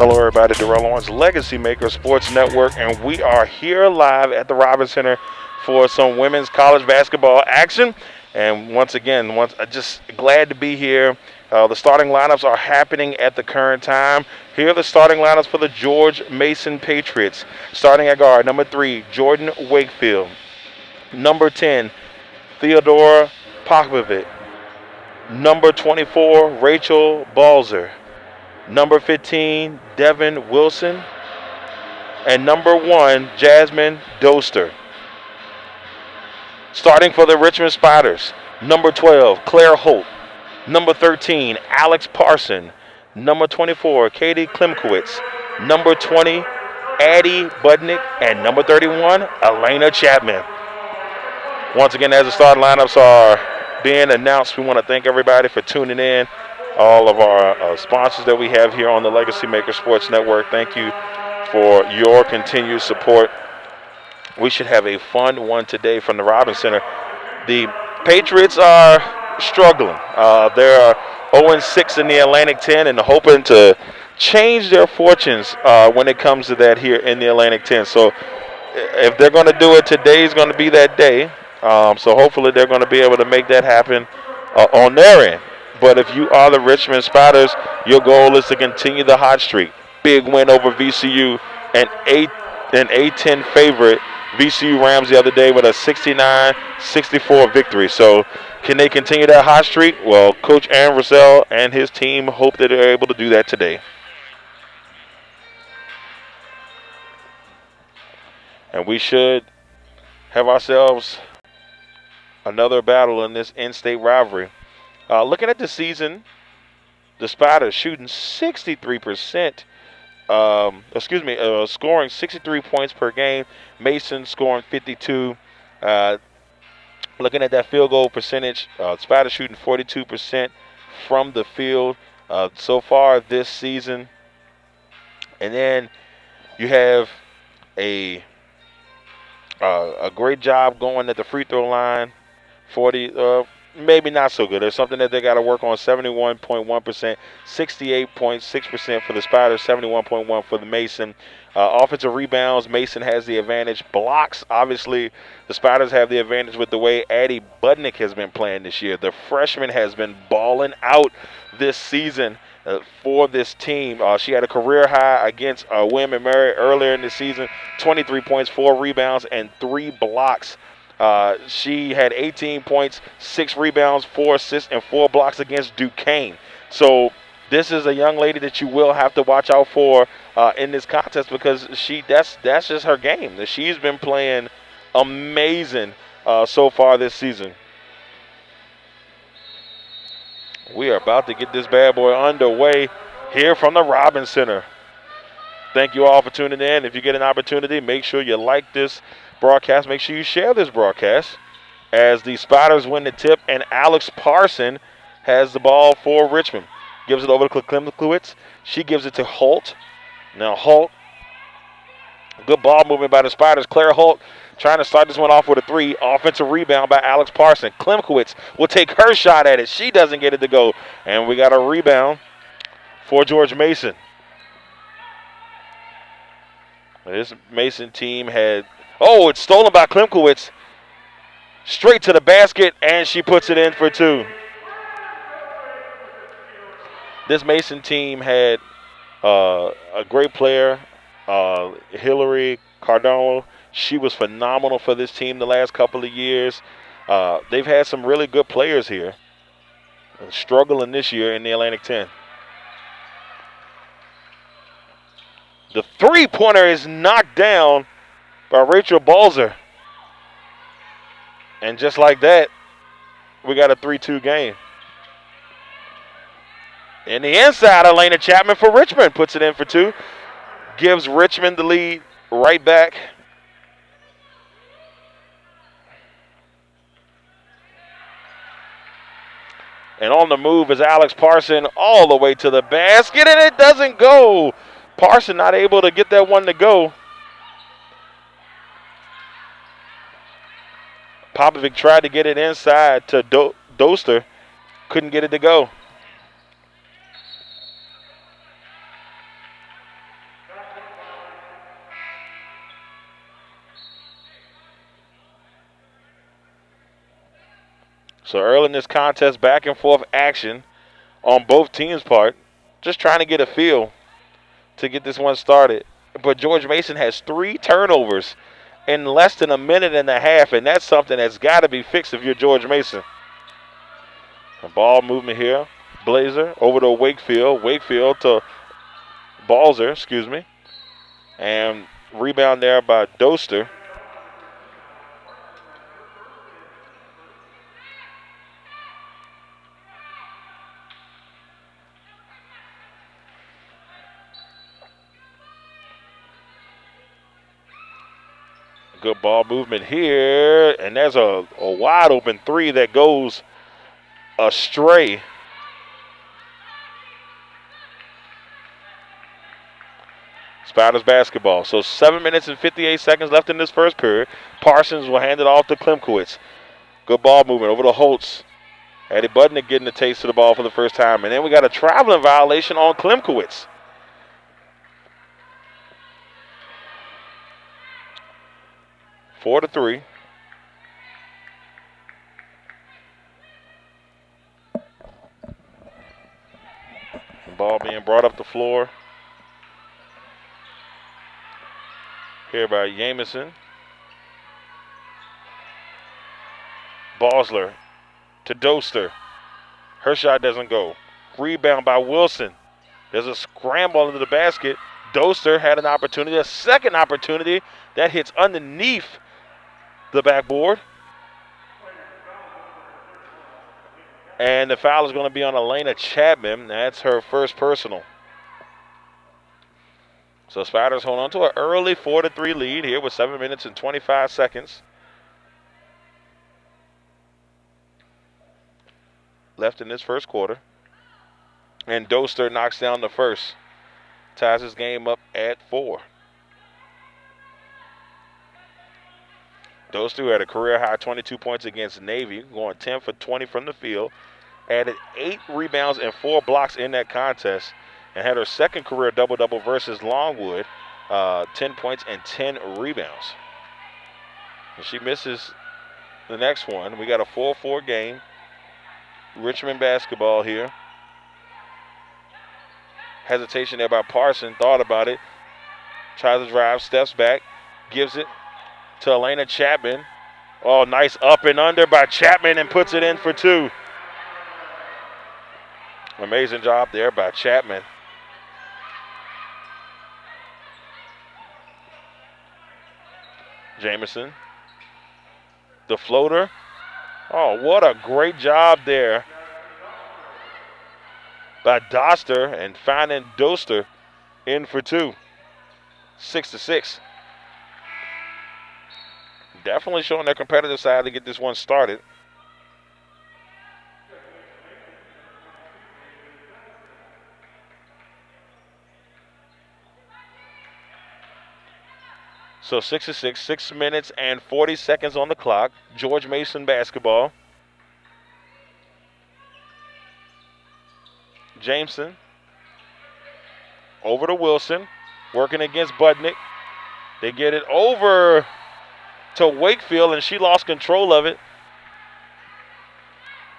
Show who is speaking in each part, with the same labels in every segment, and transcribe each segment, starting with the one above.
Speaker 1: Hello, everybody. Darrell Owens, Legacy Maker Sports Network, and we are here live at the Robins Center for some women's college basketball action. And once again, just glad to be here. The starting lineups are happening at the current time. Here are the starting lineups for the George Mason Patriots. Starting at guard, number 3, Jordan Wakefield. Number 10, Theodora Popovic. Number 24, Rachel Balzer. Number 15, Devin Wilson. And number 1, Jasmine Doster. Starting for the Richmond Spiders, number 12, Claire Holt. Number 13, Alex Parson. Number 24, Katie Klimkowitz. Number 20, Addie Budnick. And number 31, Elena Chapman. Once again, as the starting lineups are being announced, we want to thank everybody for tuning in. All of our sponsors that we have here on the Legacy Maker Sports Network, thank you for your continued support. We should have a fun one today from the Robins Center. The Patriots are struggling. They're 0-6 in the Atlantic 10 and hoping to change their fortunes when it comes to that here in the Atlantic 10. So if they're going to do it, today is going to be that day. So hopefully they're going to be able to make that happen on their end. But if you are the Richmond Spiders, your goal is to continue the hot streak. Big win over VCU, an A10 favorite. VCU Rams the other day with a 69-64 victory. So can they continue that hot streak? Well, Coach Aaron Russell and his team hope that they're able to do that today. And we should have ourselves another battle in this in-state rivalry. Looking at the season, the Spiders shooting 63%, scoring 63 points per game. Mason scoring 52. Looking at that field goal percentage, Spiders shooting 42% from the field so far this season. And then you have a great job going at the free throw line, 40. Maybe not so good. There's something that they got to work on. 71.1%, 68.6% for the Spiders, 71.1% for the Mason. Offensive rebounds, Mason has the advantage. Blocks, obviously, the Spiders have the advantage with the way Addie Budnick has been playing this year. The freshman has been balling out this season for this team. She had a career high against William & Mary earlier in the season, 23 points, 4 rebounds, and 3 blocks. She had 18 points, 6 rebounds, 4 assists, and 4 blocks against Duquesne. So this is a young lady that you will have to watch out for in this contest because that's just her game. She's been playing amazing so far this season. We are about to get this bad boy underway here from the Robins Center. Thank you all for tuning in. If you get an opportunity, make sure you like this broadcast. Make sure you share this broadcast as the Spiders win the tip, and Alex Parson has the ball for Richmond. Gives it over to Klimkowitz. She gives it to Holt. Now Holt, good ball movement by the Spiders. Claire Holt trying to start this one off with a 3. Offensive rebound by Alex Parson. Klimkowitz will take her shot at it. She doesn't get it to go. And we got a rebound for George Mason. This Mason team had... Oh, it's stolen by Klimkowitz. Straight to the basket, and she puts it in for 2. This Mason team had a great player, Hillary Cardone. She was phenomenal for this team the last couple of years. They've had some really good players here. Struggling this year in the Atlantic 10. The three-pointer is knocked down by Rachel Balzer. And just like that, we got a 3-2 game. In the inside, Elena Chapman for Richmond puts it in for 2. Gives Richmond the lead right back. And on the move is Alex Parson all the way to the basket, and it doesn't go. Parson not able to get that one to go. Popovic tried to get it inside to Doster. Couldn't get it to go. So early in this contest, back and forth action on both teams' part. Just trying to get a feel to get this one started. But George Mason has 3 turnovers in less than a minute and a half, and that's something that's got to be fixed if you're George Mason. A ball movement here. Blazer over to Wakefield. Wakefield to Balzer, excuse me. And rebound there by Doster. Good ball movement here. And there's a wide open 3 that goes astray. Spiders basketball. So 7 minutes and 58 seconds left in this first period. Parsons will hand it off to Klimkowitz. Good ball movement over to Holtz. Eddie Budnick getting a taste of the ball for the first time. And then we got a traveling violation on Klimkowitz. Four to 3. The ball being brought up the floor here by Jamison. Balsler to Doster. Her shot doesn't go. Rebound by Wilson. There's a scramble under the basket. Doster had an opportunity, a second opportunity that hits underneath the backboard. And the foul is going to be on Elena Chapman. That's her first personal. So Spiders hold on to an early 4-3 lead here with 7 minutes and 25 seconds left in this first quarter. And Doster knocks down the first. Ties his game up at 4. Doster had a career-high 22 points against Navy, going 10 for 20 from the field. Added 8 rebounds and 4 blocks in that contest. And had her second career double-double versus Longwood, 10 points and 10 rebounds. And she misses the next one. We got a 4-4 game. Richmond basketball here. Hesitation there by Parson. Thought about it. Tries to drive, steps back, gives it to Elena Chapman. Oh, nice up and under by Chapman and puts it in for 2. Amazing job there by Chapman. Jamison. The floater. Oh, what a great job there by Doster and finding Doster in for 2. 6-6. Definitely showing their competitive side to get this one started. So 6-6, 6 minutes and 40 seconds on the clock. George Mason basketball. Jameson over to Wilson, working against Budnick. They get it over to Wakefield, and she lost control of it.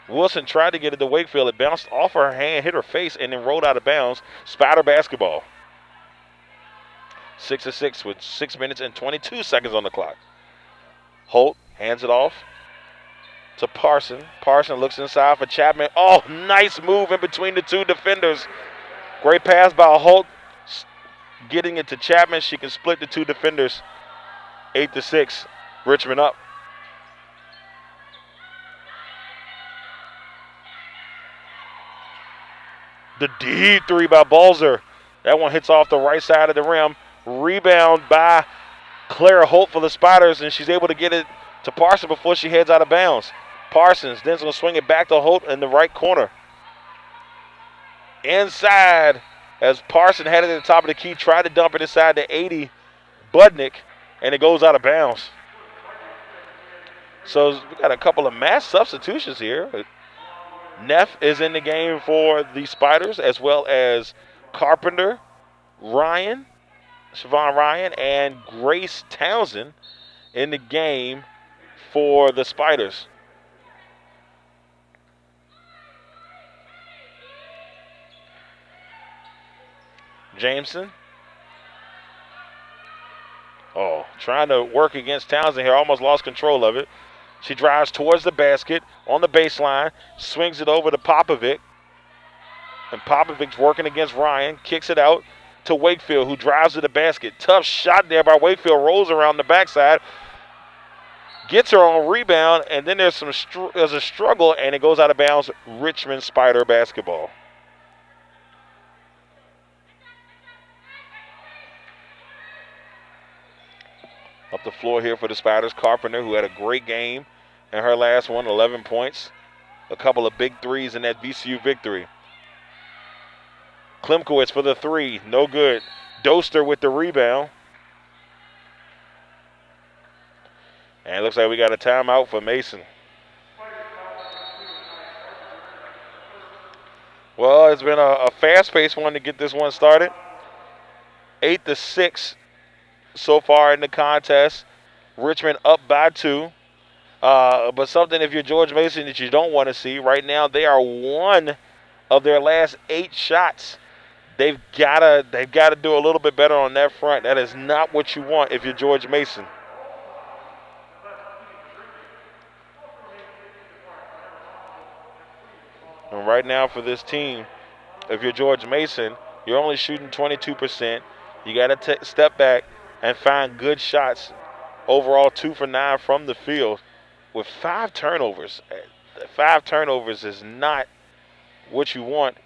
Speaker 1: Wilson tried to get it to Wakefield. It bounced off her hand, hit her face, and then rolled out of bounds. Spider basketball. 6-6 with 6 minutes and 22 seconds on the clock. Holt hands it off to Parson. Parson looks inside for Chapman. Oh, nice move in between the 2 defenders. Great pass by Holt. Getting it to Chapman. She can split the 2 defenders. 8-6. Richmond up. The deep 3 by Balzer. That one hits off the right side of the rim. Rebound by Clara Holt for the Spiders, and she's able to get it to Parsons before she heads out of bounds. Parsons then's going to swing it back to Holt in the right corner. Inside, as Parsons had it at the top of the key, tried to dump it inside to 80 Budnick, and it goes out of bounds. So we got a couple of mass substitutions here. Neff is in the game for the Spiders, as well as Carpenter, Ryan, Siobhan Ryan, and Grace Townsend in the game for the Spiders. Jameson. Oh, trying to work against Townsend here. Almost lost control of it. She drives towards the basket on the baseline, swings it over to Popovic. And Popovic's working against Ryan, kicks it out to Wakefield, who drives to the basket. Tough shot there by Wakefield, rolls around the backside, gets her on rebound, and then there's a struggle, and it goes out of bounds. Richmond Spider basketball. Up the floor here for the Spiders. Carpenter, who had a great game in her last one, 11 points. A couple of big threes in that VCU victory. Klimkowitz for the three, no good. Doster with the rebound. And it looks like we got a timeout for Mason. Well, it's been a fast-paced one to get this one started. 8-6 so far in the contest. Richmond up by 2. But something, if you're George Mason, that you don't want to see. Right now, they are 1 of their last 8 shots. They've got to do a little bit better on that front. That is not what you want if you're George Mason. And right now for this team, if you're George Mason, you're only shooting 22%. You got to step back and find good shots. Overall, 2 for 9 from the field with 5 turnovers. 5 turnovers is not what you want.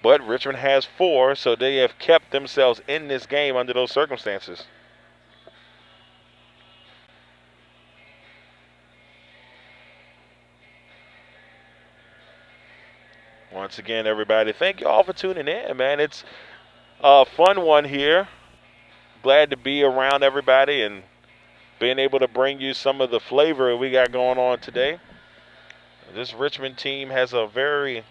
Speaker 1: But Richmond has 4, so they have kept themselves in this game under those circumstances. Once again, everybody, thank you all for tuning in, man. It's a fun one here. Glad to be around everybody and being able to bring you some of the flavor we got going on today. This Richmond team has a very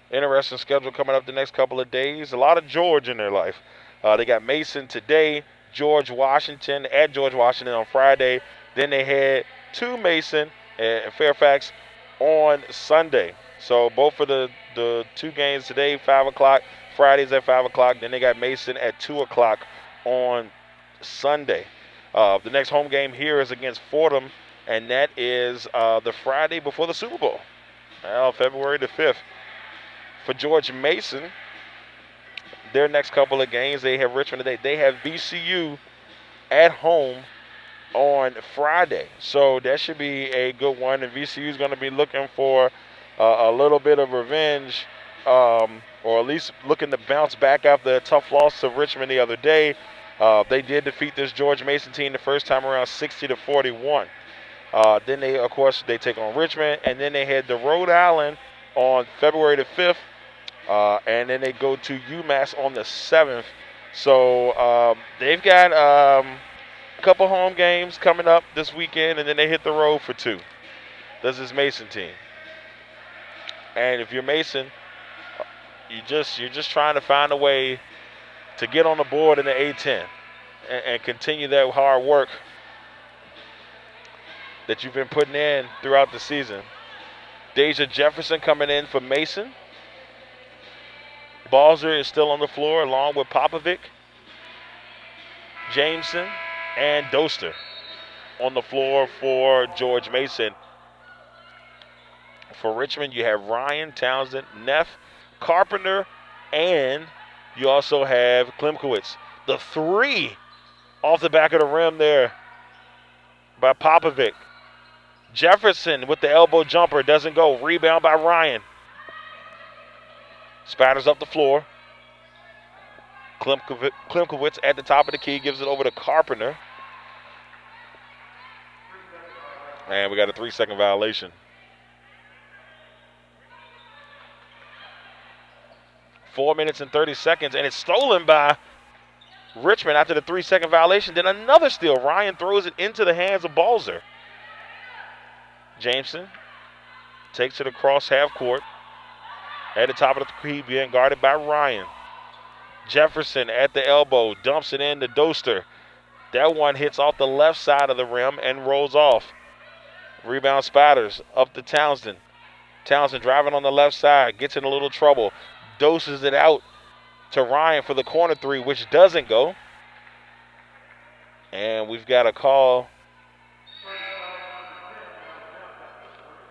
Speaker 1: interesting schedule coming up the next couple of days. A lot of George in their life. They got Mason today, George Washington on Friday. Then they head to Mason and Fairfax on Sunday. So both of the 2 games today, 5 o'clock. Fridays at 5 o'clock. Then they got Mason at 2 o'clock on Sunday. The next home game here is against Fordham, and that is the Friday before the Super Bowl, February the 5th. For George Mason, their next couple of games, they have Richmond today. They have VCU at home on Friday. So that should be a good one. And VCU is going to be looking for a little bit of revenge, or at least looking to bounce back after a tough loss to Richmond the other day. They did defeat this George Mason team the first time around 60-41. Then they, of course, they take on Richmond, and then they head to Rhode Island on February the 5th. And then they go to UMass on the 7th. So they've got a couple home games coming up this weekend, and then they hit the road for 2. This is Mason team. And if you're Mason, you're just trying to find a way to get on the board in the A-10 and continue that hard work that you've been putting in throughout the season. Deja Jefferson coming in for Mason. Balzer is still on the floor along with Popovic, Jameson, and Doster on the floor for George Mason. For Richmond, you have Ryan, Townsend, Neff, Carpenter, and you also have Klimkowitz. The 3 off the back of the rim there by Popovic. Jefferson with the elbow jumper doesn't go. Rebound by Ryan. Spatters up the floor. Klimkowitz at the top of the key gives it over to Carpenter. And we got a 3-second violation. 4 minutes and 30 seconds, and it's stolen by Richmond after the 3-second violation. Then another steal. Ryan throws it into the hands of Balzer. Jameson takes it across half court. At the top of the key, being guarded by Ryan. Jefferson at the elbow, dumps it in to Doster. That one hits off the left side of the rim and rolls off. Rebound Spiders up to Townsend. Townsend driving on the left side, gets in a little trouble. Doses it out to Ryan for the corner three, which doesn't go. And we've got a call.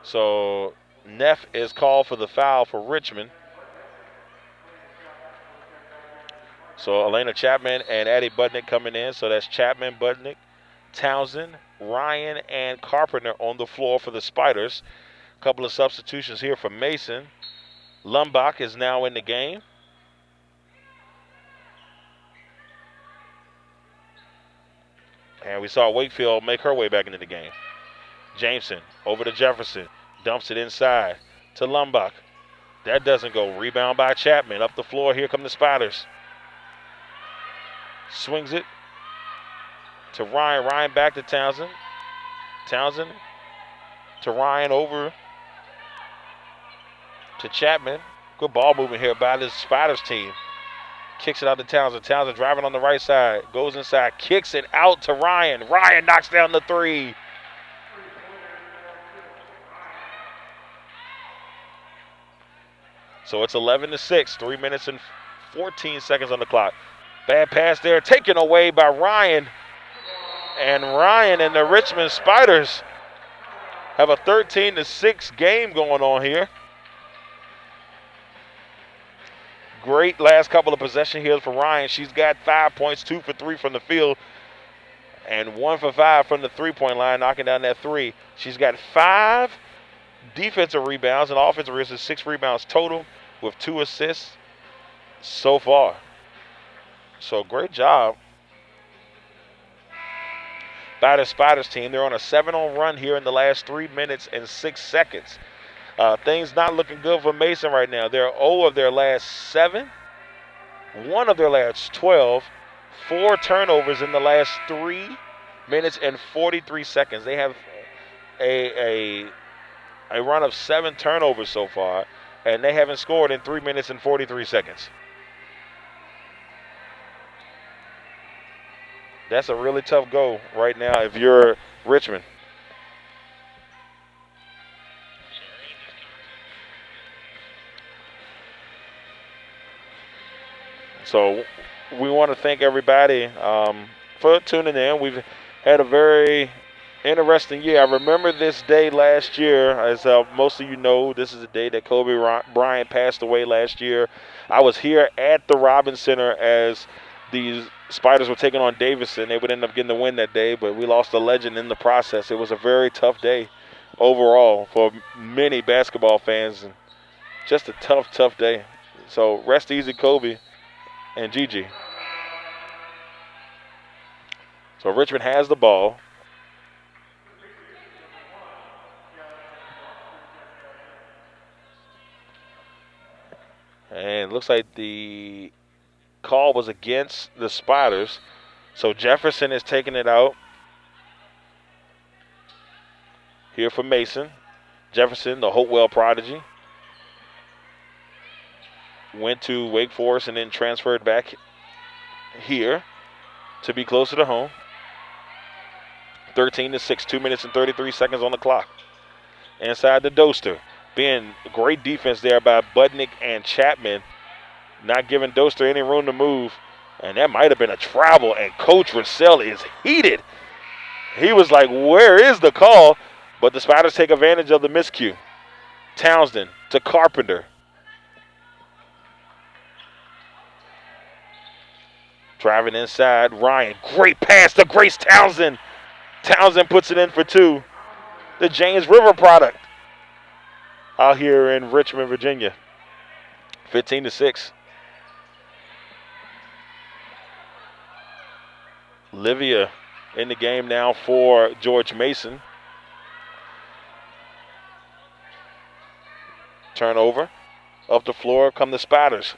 Speaker 1: So Neff is called for the foul for Richmond. So Elena Chapman and Addie Budnick coming in. So that's Chapman, Budnick, Townsend, Ryan, and Carpenter on the floor for the Spiders. A couple of substitutions here for Mason. Lumbach is now in the game. And we saw Wakefield make her way back into the game. Jameson over to Jefferson. Dumps it inside to Lumbach. That doesn't go. Rebound by Chapman. Up the floor. Here come the Spiders. Swings it to Ryan. Ryan back to Townsend. Townsend to Ryan over to Chapman. Good ball movement here by this Spiders team. Kicks it out to Townsend. Townsend driving on the right side. Goes inside. Kicks it out to Ryan. Ryan knocks down the three. So it's 11-6. 3 minutes and 14 seconds on the clock. Bad pass there. Taken away by Ryan. And Ryan and the Richmond Spiders have a 13-6 game going on here. Great last couple of possession here for Ryan. She's got 5 points, 2 for 3 from the field, and 1 for 5 from the three-point line, knocking down that three. She's got 5 defensive rebounds and offensive rebounds, 6 rebounds total with 2 assists so far. So great job by the Spiders team. They're on a 7-0 run here in the last 3 minutes and 6 seconds. Things not looking good for Mason right now. They're 0 of their last 7, 1 of their last 12, 4 turnovers in the last 3 minutes and 43 seconds. They have a run of 7 turnovers so far, and they haven't scored in 3 minutes and 43 seconds. That's a really tough go right now if you're Richmond. So we want to thank everybody for tuning in. We've had a very interesting year. I remember this day last year. As most of you know, this is the day that Kobe Bryant passed away last year. I was here at the Robins Center as these Spiders were taking on Davidson. They would end up getting the win that day, but we lost a legend in the process. It was a very tough day overall for many basketball fans, and just a tough day. So rest easy, Kobe and Gigi. So Richmond has the ball. And it looks like the call was against the Spiders. So Jefferson is taking it out here for Mason. Jefferson, the Hopewell prodigy, went to Wake Forest and then transferred back here to be closer to home. 13-6, 2 minutes and 33 seconds on the clock. Inside the Doster. Being great defense there by Budnick and Chapman, not giving Doster any room to move. And that might have been a travel, and Coach Russell is heated. He was like, where is the call? But the Spiders take advantage of the miscue. Townsend to Carpenter. Driving inside, Ryan. Great pass to Grace Townsend. Townsend puts it in for 2. The James River product out here in Richmond, Virginia. 15-6. Livia in the game now for George Mason. Turnover. Up the floor come the Spiders.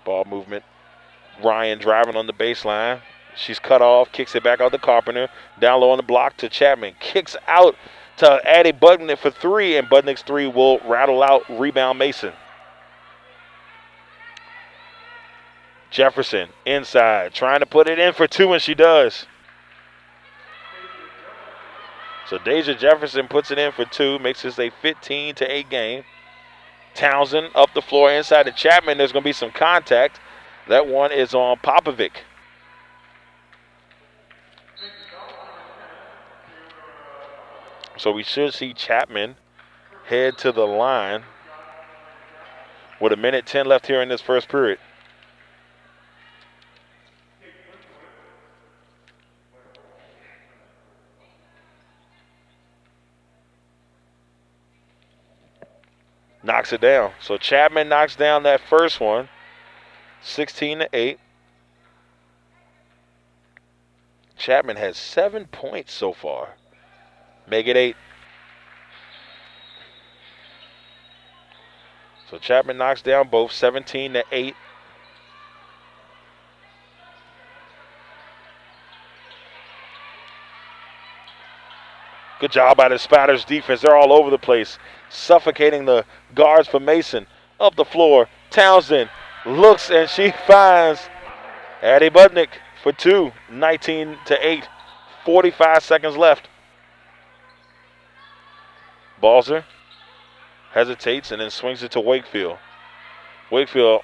Speaker 1: Ball movement. Ryan driving on the baseline. She's cut off, kicks it back out to Carpenter. Down low on the block to Chapman. Kicks out to Addie Budnick for 3, and Budnick's 3 will rattle out. Rebound Mason. Jefferson inside, trying to put it in for 2, and she does. So Deja Jefferson puts it in for 2, makes this a 15-8 game. Townsend up the floor inside to Chapman. There's going to be some contact. That one is on Popovic. So we should see Chapman head to the line with 1:10 left here in this first period. Knocks it down. So Chapman knocks down that first one, 16-8. Chapman has 7 points so far. Make it 8. So Chapman knocks down both, 17-8. Good job by the Spiders defense. They're all over the place, suffocating the guards for Mason. Up the floor, Townsend looks and she finds Addie Budnick for 2, 19-8. 45 seconds left. Balzer hesitates and then swings it to Wakefield. Wakefield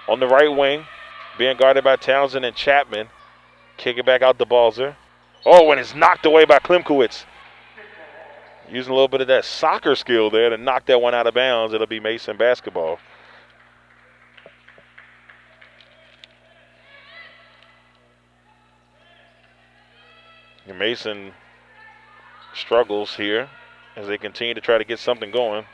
Speaker 1: on the right wing, being guarded by Townsend and Chapman. Kick it back out to Balzer. Oh, and it's knocked away by Klimkowitz. Using a little bit of that soccer skill there to knock that one out of bounds. It'll be Mason basketball. And Mason struggles here as they continue to try to get something going.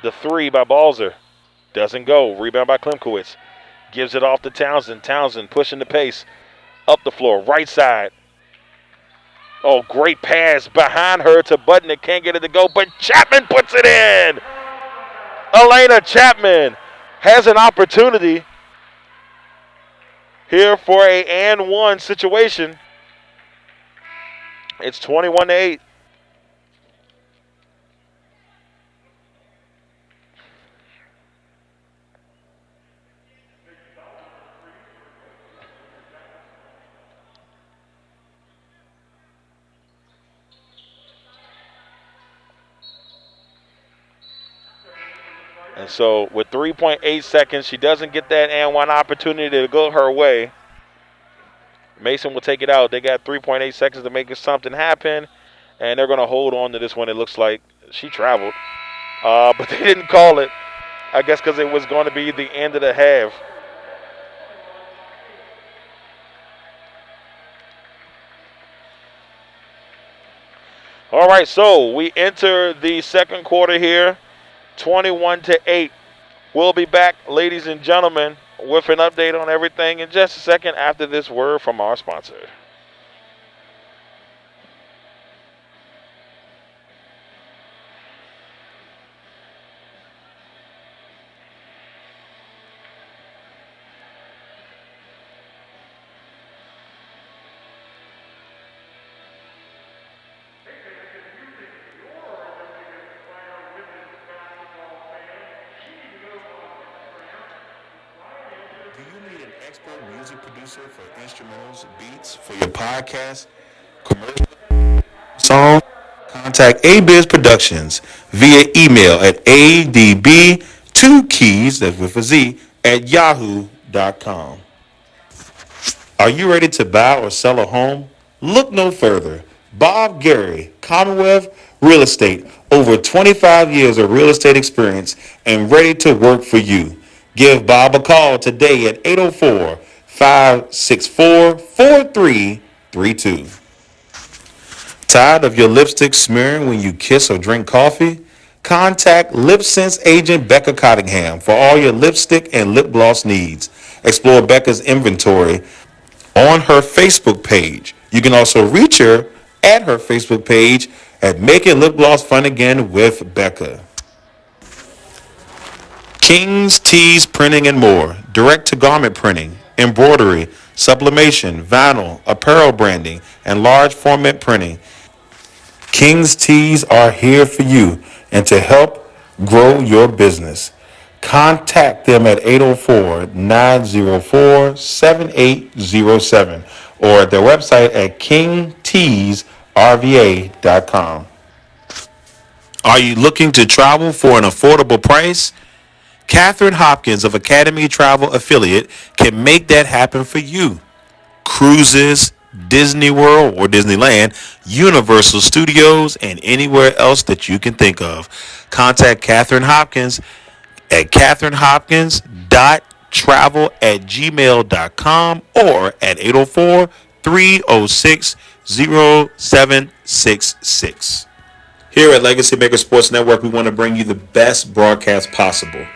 Speaker 1: The 3 by Balzer doesn't go. Rebound by Klimkowitz. Gives it off to Townsend. Townsend pushing the pace. Up the floor, right side. Oh, great pass behind her to Budnick. Can't get it to go, but Chapman puts it in. Elena Chapman has an opportunity here for a and one situation. It's 21-8. And so with 3.8 seconds, she doesn't get that and one opportunity to go her way. Mason will take it out. They got 3.8 seconds to make something happen, and they're going to hold on to this one. It looks like she traveled, but they didn't call it, I guess because it was going to be the end of the half. All right, so we enter the second quarter here. 21-8. We'll be back, ladies and gentlemen, with an update on everything in just a second after this word from our sponsor.
Speaker 2: Music producer for instrumentals, beats for your podcast, commercial, song. Contact ABiz Productions via email at adb2keys, that's with a Z, at yahoo.com. Are you ready to buy or sell a home? Look no further. Bob Gary, Commonwealth Real Estate, over 25 years of real estate experience and ready to work for you. Give Bob a call today at 804-564-4332. Tired of your lipstick smearing when you kiss or drink coffee? Contact Lip Sense agent Becca Cottingham for all your lipstick and lip gloss needs. Explore Becca's inventory on her Facebook page. You can also reach her at her Facebook page at Making Lip Gloss Fun Again with Becca. King's Tees Printing and More. Direct-to-garment printing, embroidery, sublimation, vinyl, apparel branding, and large format printing. King's Tees are here for you and to help grow your business. Contact them at 804-904-7807 or at their website at kingteesrva.com. Are you looking to travel for an affordable price? Catherine Hopkins of Academy Travel Affiliate can make that happen for you. Cruises, Disney World or Disneyland, Universal Studios, and anywhere else that you can think of. Contact Catherine Hopkins at catherinehopkins.travel@gmail.com or at 804-306-0766. Here at Legacy Maker Sports Network, we want to bring you the best broadcast possible.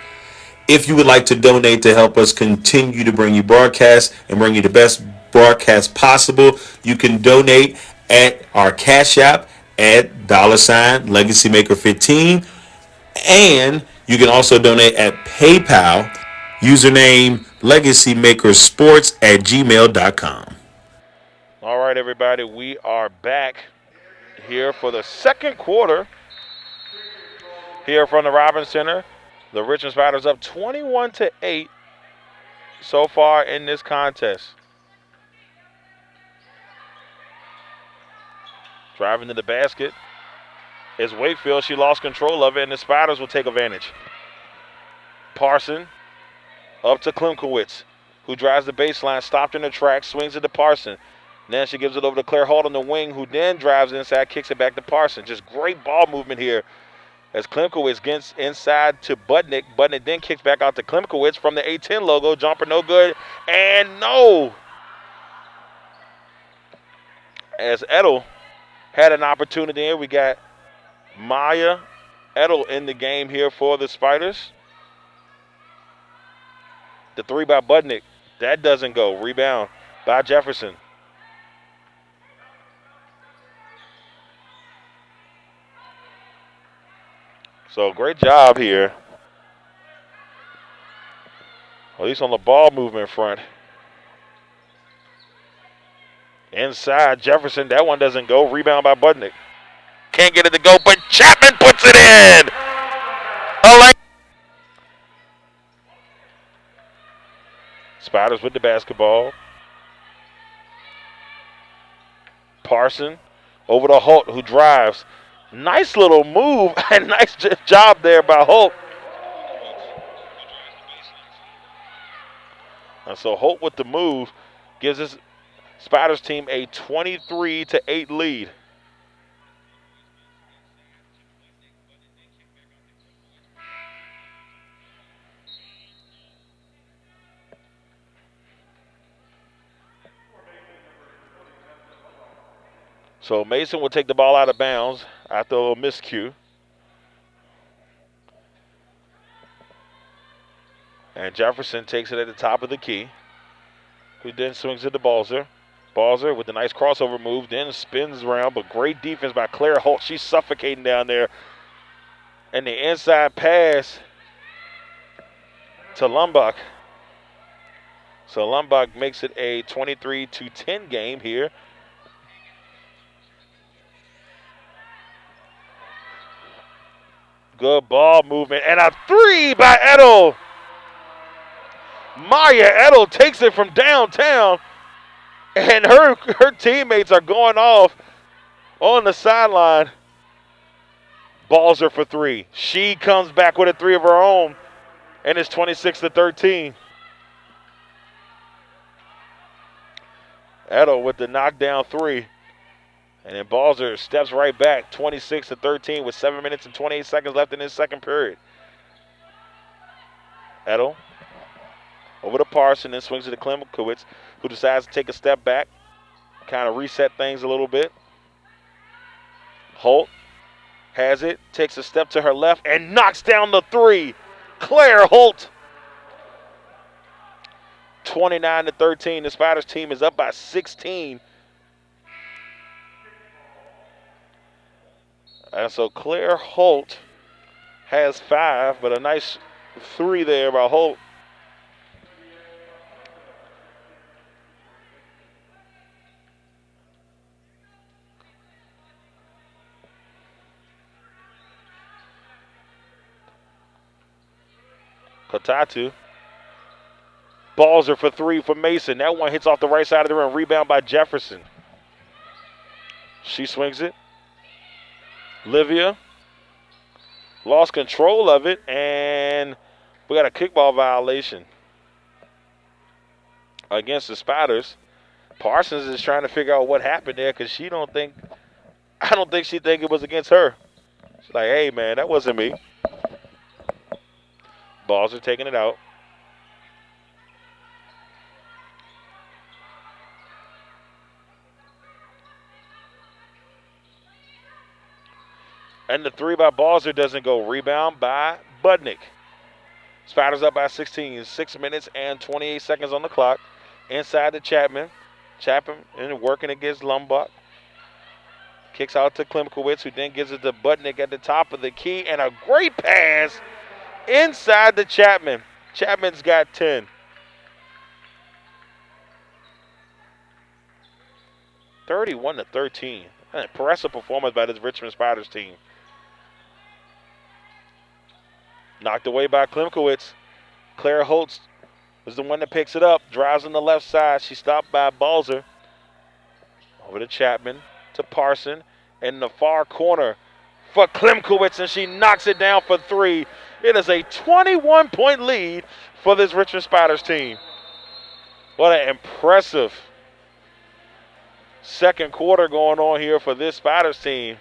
Speaker 2: If you would like to donate to help us continue to bring you broadcasts and bring you the best broadcast possible, you can donate at our Cash App at $LegacyMaker15. And you can also donate at PayPal, username LegacyMakerSports@gmail.com.
Speaker 1: All right, everybody, we are back here for the second quarter here from the Robins Center. The Richmond Spiders up 21-8 so far in this contest. Driving to the basket is Wakefield. She lost control of it, and the Spiders will take advantage. Parson up to Klimkowitz, who drives the baseline, stopped in the track, swings it to Parson. Then she gives it over to Claire Holt on the wing, who then drives inside, kicks it back to Parson. Just great ball movement here as Klimkowitz gets inside to Budnick. Budnick then kicks back out to Klimkowitz from the A10 logo. Jumper no good, and no. As Edel had an opportunity here, we got Maya Edel in the game here for the Spiders. The three by Budnick. That doesn't go. Rebound by Jefferson. So great job here. At least on the ball movement front. Inside Jefferson. That one doesn't go. Rebound by Budnick. Can't get it to go, but Chapman puts it in. Spiders with the basketball. Parson over to Holt, who drives. Nice little move and nice job there by Holt. And so Holt with the move gives his Spiders team a 23-8 lead. So Mason will take the ball out of bounds after a little miscue. And Jefferson takes it at the top of the key, who then swings it to Balzer. Balzer with a nice crossover move, then spins around, but great defense by Claire Holt. She's suffocating down there. And the inside pass to Lumbach. So Lumbach makes it a 23-10 game here. Good ball movement, and a three by Edel. Maya Edel takes it from downtown, and her teammates are going off on the sideline. Balzer for three. She comes back with a three of her own, and it's 26-13. Edel with the knockdown three. And then Balzer steps right back, 26-13 with 7 minutes and 28 seconds left in his second period. Edel over to Parson, then swings it to Klimkowitz, who decides to take a step back, kind of reset things a little bit. Holt has it, takes a step to her left, and knocks down the three. Claire Holt. 29-13. The Spiders team is up by 16. And so Claire Holt has 5, but a nice three there by Holt. Kotatu. Balzer for three for Mason. That one hits off the right side of the rim. Rebound by Jefferson. She swings it. Livia lost control of it, and we got a kickball violation against the Spiders. Parsons is trying to figure out what happened there because I don't think she think it was against her. She's like, hey, man, that wasn't me. Balls are taking it out. And the three by Balzer doesn't go. Rebound by Budnick. Spiders up by 16. 6 minutes and 28 seconds on the clock. Inside to Chapman. Chapman working against Lumbach. Kicks out to Klimkowitz, who then gives it to Budnick at the top of the key. And a great pass inside to Chapman. Chapman's got 10. (31-13). An impressive performance by this Richmond Spiders team. Knocked away by Klimkowitz. Claire Holtz is the one that picks it up. Drives on the left side. She stopped by Balzer. Over to Chapman. To Parson. In the far corner for Klimkowitz. And she knocks it down for 3. It is a 21-point lead for this Richmond Spiders team. What an impressive second quarter going on here for this Spiders team.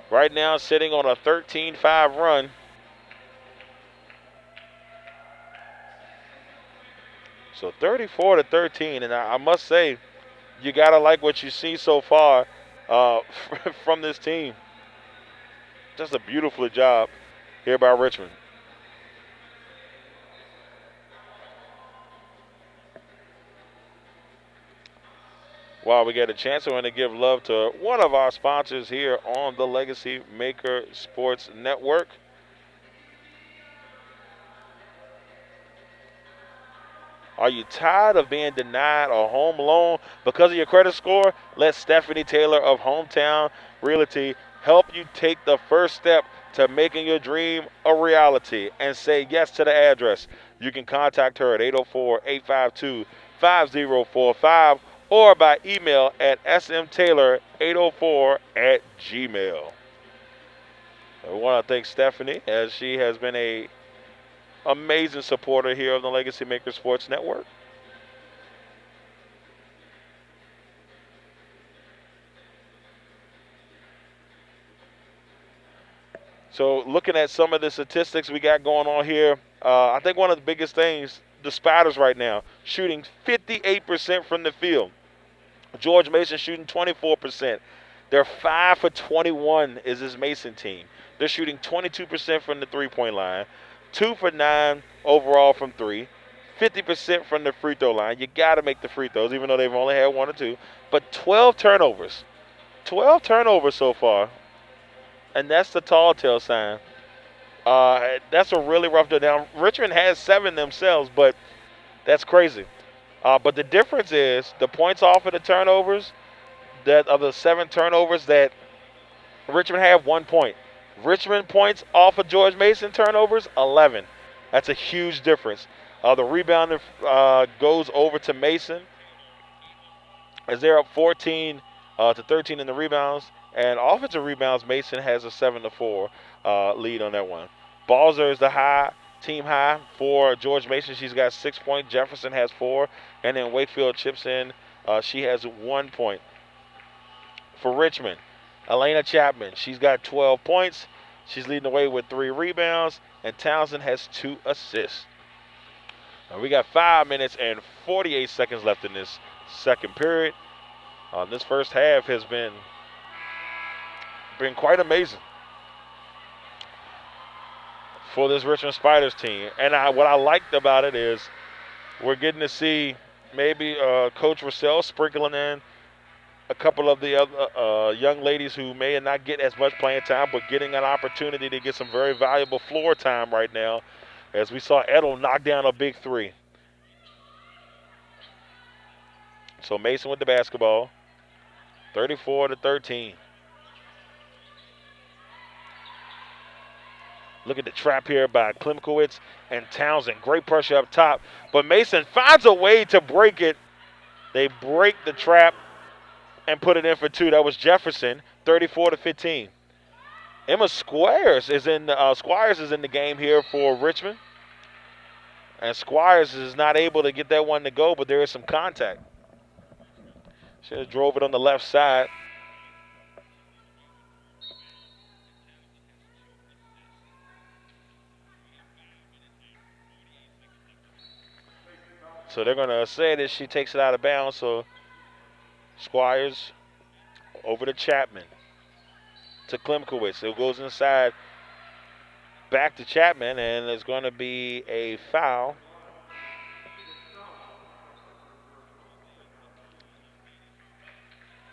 Speaker 1: Right now sitting on a 13-5 run. So 34-13, and I must say, you got to like what you see so far from this team. Just a beautiful job here by Richmond. While we get a chance, I want to give love to one of our sponsors here on the Legacy Maker Sports Network. Are you tired of being denied a home loan because of your credit score? Let Stephanie Taylor of Hometown Realty help you take the first step to making your dream a reality and say yes to the address. You can contact her at 804-852-5045 or by email at smtaylor804@gmail. I want to thank Stephanie, as she has been a amazing supporter here of the Legacy Maker Sports Network. So looking at some of the statistics we got going on here, I think one of the biggest things, the Spiders right now, shooting 58% from the field. George Mason shooting 24%. They're 5 for 21 is this Mason team. They're shooting 22% from the three-point line, 2 for 9 overall from 3, 50% from the free throw line. You got to make the free throws, even though they've only had 1 or 2. But 12 turnovers. 12 turnovers so far. And that's the tall tale sign. That's a really rough deal. Now, Richmond has 7 themselves, but that's crazy. But the difference is the points off of the turnovers, that of the 7 turnovers that Richmond have, 1 point. Richmond points off of George Mason turnovers, 11. That's a huge difference. The rebounding goes over to Mason as they're up 14 to 13 in the rebounds. And offensive rebounds, Mason has a 7-4 lead on that one. Balzer is the team high for George Mason. She's got 6 points. Jefferson has 4. And then Wakefield chips in. She has 1 point. For Richmond, Elena Chapman, she's got 12 points. She's leading the way with 3 rebounds. And Townsend has 2 assists. Now we got 5 minutes and 48 seconds left in this second period. This first half has been quite amazing for this Richmond Spiders team. And what I liked about it is we're getting to see maybe Coach Russell sprinkling in a couple of the other young ladies who may not get as much playing time, but getting an opportunity to get some very valuable floor time right now, as we saw Edel knock down a big 3. So Mason with the basketball, 34-13. Look at the trap here by Klimkowitz and Townsend. Great pressure up top. But Mason finds a way to break it. They break the trap and put it in for 2. That was Jefferson, 34-15. Emma Squires is in the game here for Richmond. And Squires is not able to get that one to go, but there is some contact. She just drove it on the left side. So they're going to say that she takes it out of bounds. So Squires over to Chapman. To Klimkowitz. It goes inside back to Chapman, and there's going to be a foul.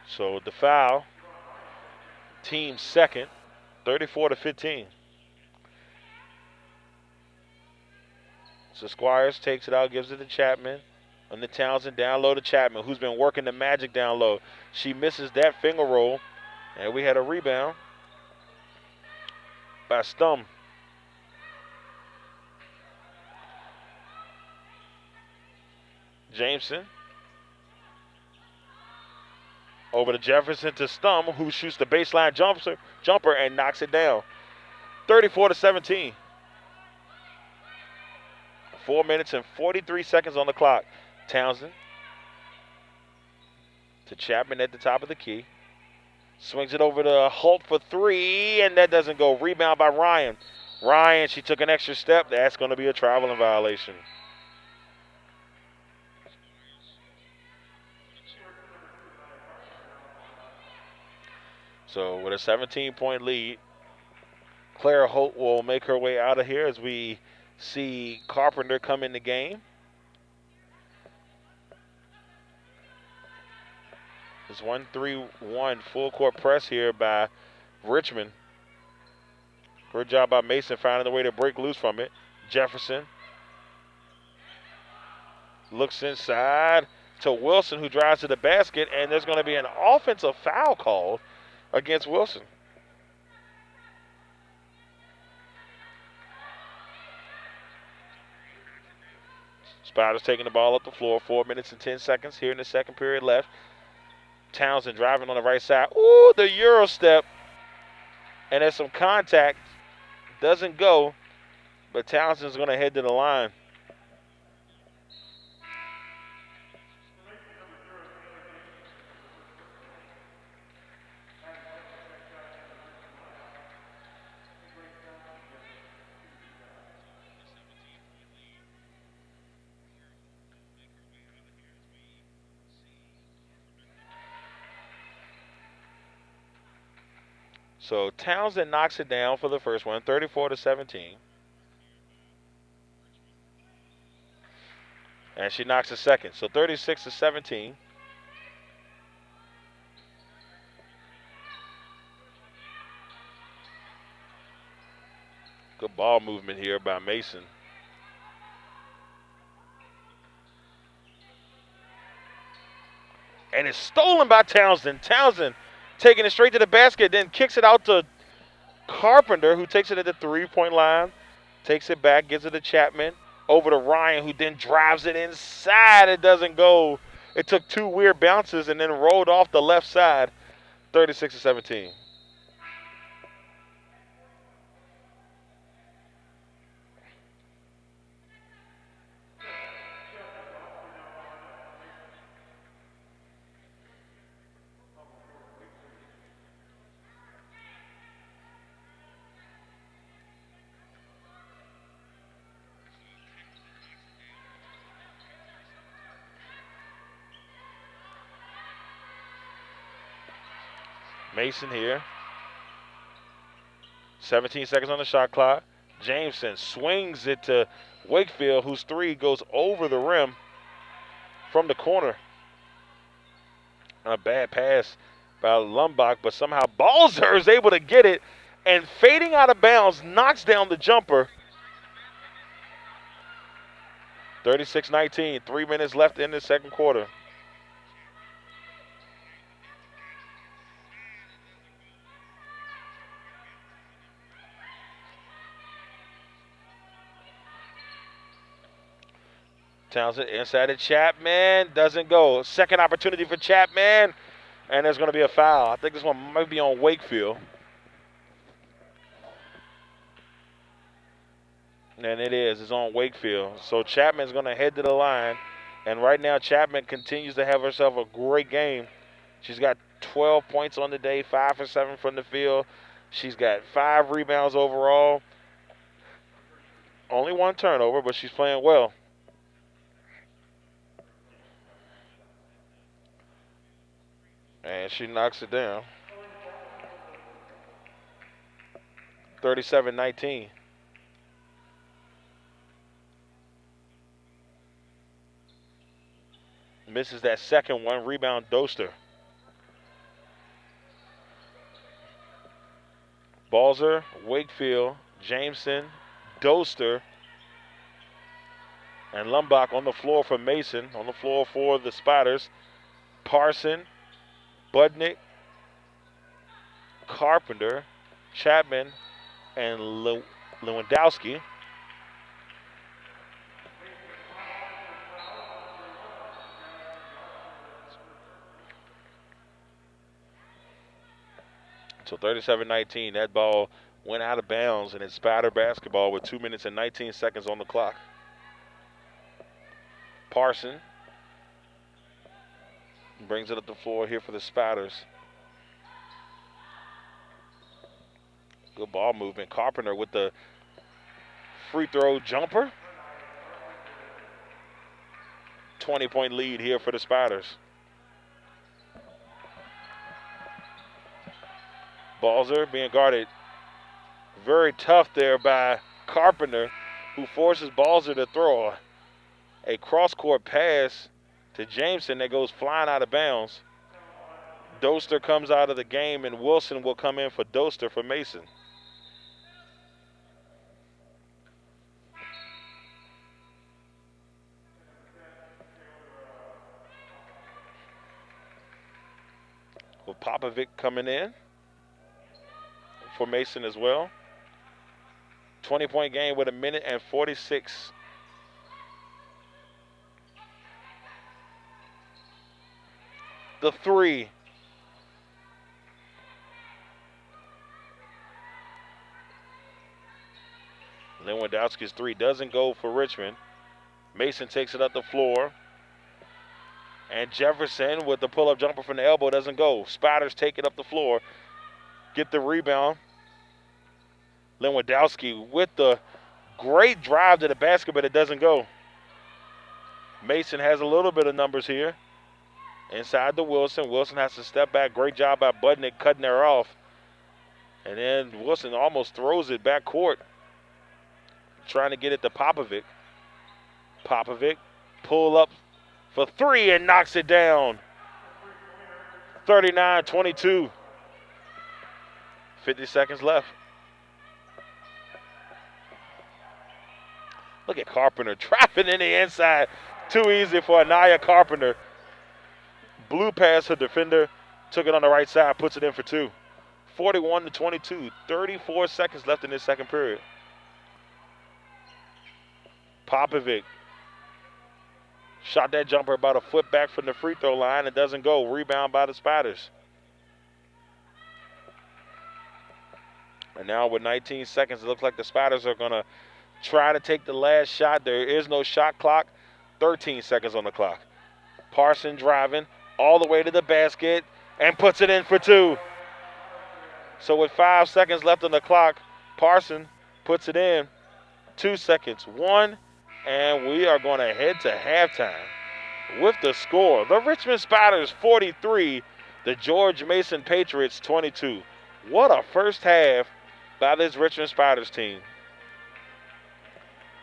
Speaker 1: So the foul, team second, 34-15. So Squires takes it out, gives it to Chapman. On the Townsend, down low to Chapman, who's been working the magic down low. She misses that finger roll, and we had a rebound by Stum. Jameson over to Jefferson to Stum, who shoots the baseline jumper and knocks it down. 34-17. 4 minutes and 43 seconds on the clock. Townsend to Chapman at the top of the key. Swings it over to Holt for three, and that doesn't go. Rebound by Ryan. Ryan, she took an extra step. That's going to be a traveling violation. So with a 17-point lead, Claire Holt will make her way out of here as we see Carpenter come in the game. It's 1-3-1 full court press here by Richmond. Good job by Mason finding a way to break loose from it. Jefferson looks inside to Wilson, who drives to the basket, and there's going to be an offensive foul called against Wilson. Spiders taking the ball up the floor. 4 minutes and 10 seconds here in the second period left. Townsend driving on the right side. Ooh, the Euro step. And there's some contact. Doesn't go, but Townsend's going to head to the line. So Townsend knocks it down for the first one, 34-17. And she knocks a second, so 36-17. Good ball movement here by Mason. And it's stolen by Townsend. Townsend taking it straight to the basket, then kicks it out to Carpenter, who takes it at the three-point line, takes it back, gives it to Chapman, over to Ryan, who then drives it inside. It doesn't go. It took two weird bounces and then rolled off the left side, 36-17. Mason here. 17 seconds on the shot clock. Jameson swings it to Wakefield, whose three goes over the rim from the corner. A bad pass by Lumbach, but somehow Balzer is able to get it and fading out of bounds, knocks down the jumper. 36-19, 3 minutes left in the second quarter. Townsend inside to Chapman. Doesn't go. Second opportunity for Chapman. And there's going to be a foul. I think this one might be on Wakefield. And it is. It's on Wakefield. So Chapman's going to head to the line. And right now, Chapman continues to have herself a great game. She's got 12 points on the day, 5 for 7 from the field. She's got 5 rebounds overall. Only 1 turnover, but she's playing well. And she knocks it down. 37-19. Misses that second one. Rebound, Doster. Balzer, Wakefield, Jameson, Doster, and Lumbach on the floor for Mason. On the floor for the Spiders. Parson, Budnick, Carpenter, Chapman, and Lewandowski. So 37-19, that ball went out of bounds, and it's Spider basketball with 2 minutes and 19 seconds on the clock. Parson brings it up the floor here for the Spiders. Good ball movement. Carpenter with the free throw jumper. 20-point lead here for the Spiders. Balzer being guarded very tough there by Carpenter, who forces Balzer to throw a cross-court pass to Jameson that goes flying out of bounds. Doster comes out of the game, and Wilson will come in for Doster for Mason. With Popovic coming in for Mason as well. 20-point game with 1:46. The three. Lewandowski's three doesn't go for Richmond. Mason takes it up the floor. And Jefferson with the pull-up jumper from the elbow doesn't go. Spiders take it up the floor. Get the rebound. Lewandowski with the great drive to the basket, but it doesn't go. Mason has a little bit of numbers here. Inside to Wilson. Wilson has to step back. Great job by Budnick cutting her off. And then Wilson almost throws it back court. Trying to get it to Popovic. Popovic pull up for three and knocks it down. 39-22. 50 seconds left. Look at Carpenter trapping in the inside. Too easy for Anaya Carpenter. Blew past her defender. Took it on the right side. Puts it in for two. 41-22. 34 seconds left in this second period. Popovic shot that jumper about a foot back from the free throw line. It doesn't go. Rebound by the Spiders. And now with 19 seconds, it looks like the Spiders are going to try to take the last shot. There is no shot clock. 13 seconds on the clock. Parson driving all the way to the basket and puts it in for two. So with 5 seconds left on the clock, Parson puts it in. 2 seconds. 1. And we are going to head to halftime with the score. The Richmond Spiders 43, the George Mason Patriots 22. What a first half by this Richmond Spiders team.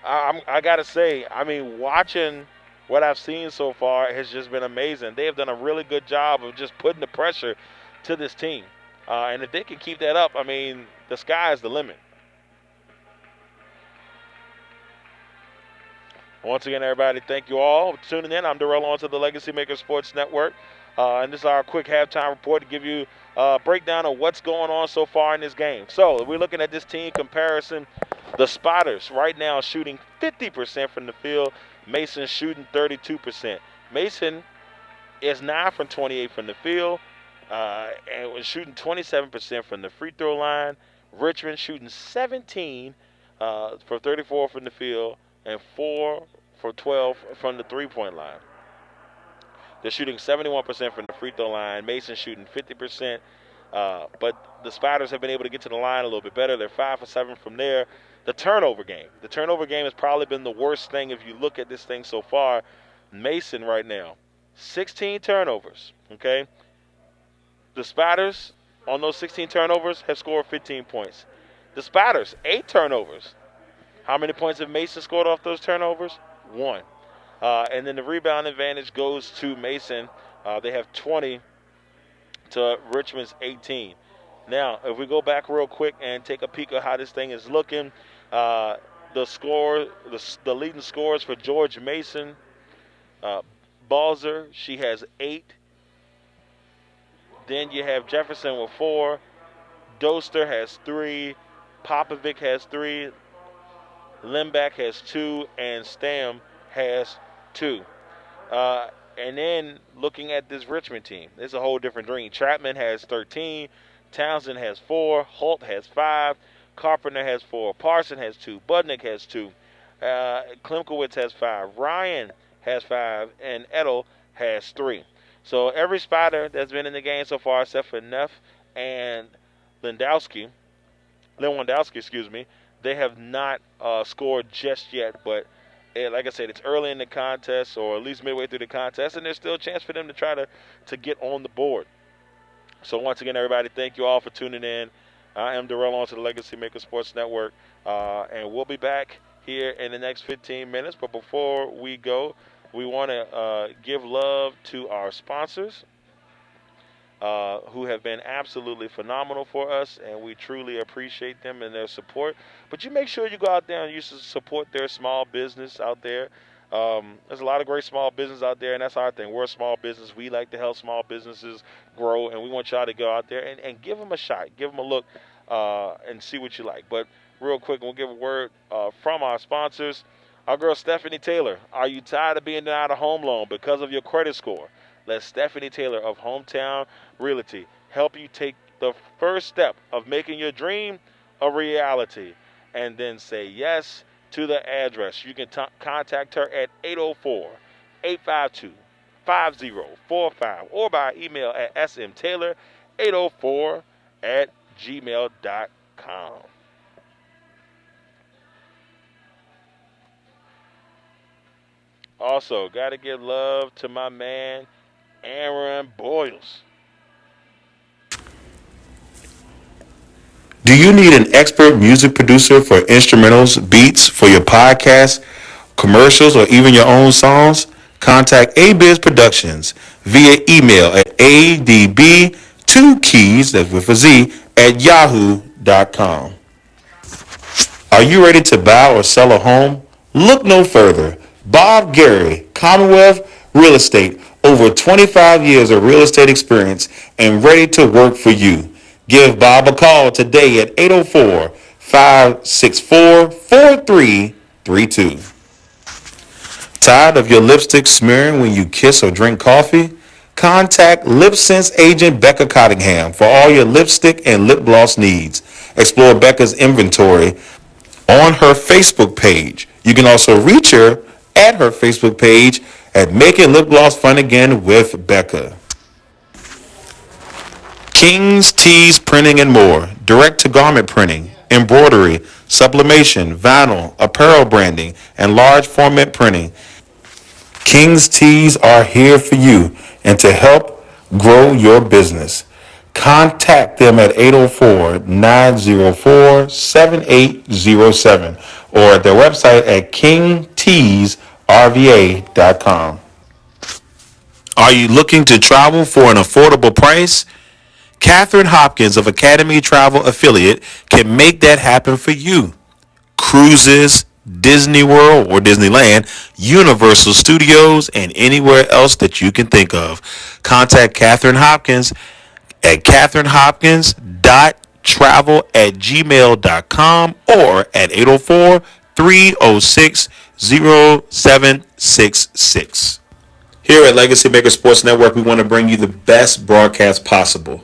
Speaker 1: I got to say, I mean, watching what I've seen so far has just been amazing. They have done a really good job of just putting the pressure to this team. And if they can keep that up, I mean, the sky is the limit. Once again, everybody, thank you all for tuning in. I'm Darrell on to the Legacy Maker Sports Network. And this is our quick halftime report to give you a breakdown of what's going on so far in this game. So we're looking at this team comparison. The Spiders right now shooting 50% from the field. Mason shooting 32%. Mason is 9 from 28 from the field and was shooting 27% from the free throw line. Richmond shooting 17 for 34 from the field and 4 for 12 from the three-point line. They're shooting 71% from the free throw line. Mason shooting 50%. But the Spiders have been able to get to the line a little bit better. They're 5 for 7 from there. The turnover game. The turnover game has probably been the worst thing if you look at this thing so far. Mason right now, 16 turnovers. Okay? The Spiders, on those 16 turnovers, have scored 15 points. The Spiders, 8 turnovers. How many points have Mason scored off those turnovers? 1. And then the rebound advantage goes to Mason. They have 20 to Richmond's 18. Now, if we go back real quick and take a peek at how this thing is looking, the leading scores for George Mason, Balzer, she has 8. Then you have Jefferson with 4. Doster has 3. Popovic has 3. Limback has 2. And Stam has 2. And then looking at this Richmond team, it's a whole different dream. Chapman has 13. Townsend has 4. Holt has 5. Carpenter has 4. Parson has 2. Budnick has 2. Klimkowitz has 5. Ryan has 5. And Edel has 3. So every Spider that's been in the game so far, except for Neff and Lewandowski, they have not scored just yet. But like I said, it's early in the contest, or at least midway through the contest, and there's still a chance for them to try to get on the board. So once again, everybody, thank you all for tuning in. I am Darrell on to the Legacy Maker Sports Network, and we'll be back here in the next 15 minutes. But before we go, we want to give love to our sponsors who have been absolutely phenomenal for us, and we truly appreciate them and their support. But you make sure you go out there and you support their small business out there. There's a lot of great small business out there, and that's our thing. We're a small business. We like to help small businesses grow, and we want y'all to go out there and give them a shot. Give them a look and see what you like. But real quick, we'll give a word from our sponsors. Our girl Stephanie Taylor, are you tired of being denied a home loan because of your credit score? Let Stephanie Taylor of Hometown Realty help you take the first step of making your dream a reality, and then say yes to the address. You can contact her at 804-852-5045 or by email at smtaylor804@gmail.com. Also, got to give love to my man, Aaron Boyles.
Speaker 2: Do you need an expert music producer for instrumentals, beats for your podcast, commercials, or even your own songs? Contact ABiz Productions via email at adb2keys, that's with a Z, at yahoo.com. Are you ready to buy or sell a home? Look no further. Bob Gary, Commonwealth Real Estate, over 25 years of real estate experience and ready to work for you. Give Bob a call today at 804-564-4332. Tired of your lipstick smearing when you kiss or drink coffee? Contact Lip Sense agent Becca Cottingham for all your lipstick and lip gloss needs. Explore Becca's inventory on her Facebook page. You can also reach her at her Facebook page at Making Lip Gloss Fun Again with Becca. King's Tees Printing and More. Direct-to-garment printing, embroidery, sublimation, vinyl, apparel branding, and large format printing. King's Tees are here for you and to help grow your business. Contact them at 804-904-7807 or at their website at kingteesrva.com. Are you looking to travel for an affordable price? Catherine Hopkins of Academy Travel Affiliate can make that happen for you. Cruises, Disney World or Disneyland, Universal Studios, and anywhere else that you can think of. Contact Catherine Hopkins at catherinehopkins.travel@gmail.com or at 804-306-0766. Here at Legacy Maker Sports Network, we want to bring you the best broadcast possible.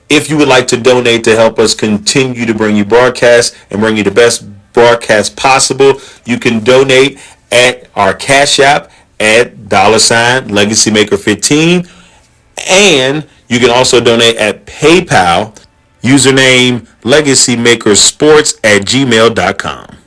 Speaker 2: If you would like to donate to help us continue to bring you broadcasts and bring you the best broadcast possible. You can donate at our Cash App at $LegacyMaker15. And you can also donate at PayPal, username LegacyMakerSports at gmail.com.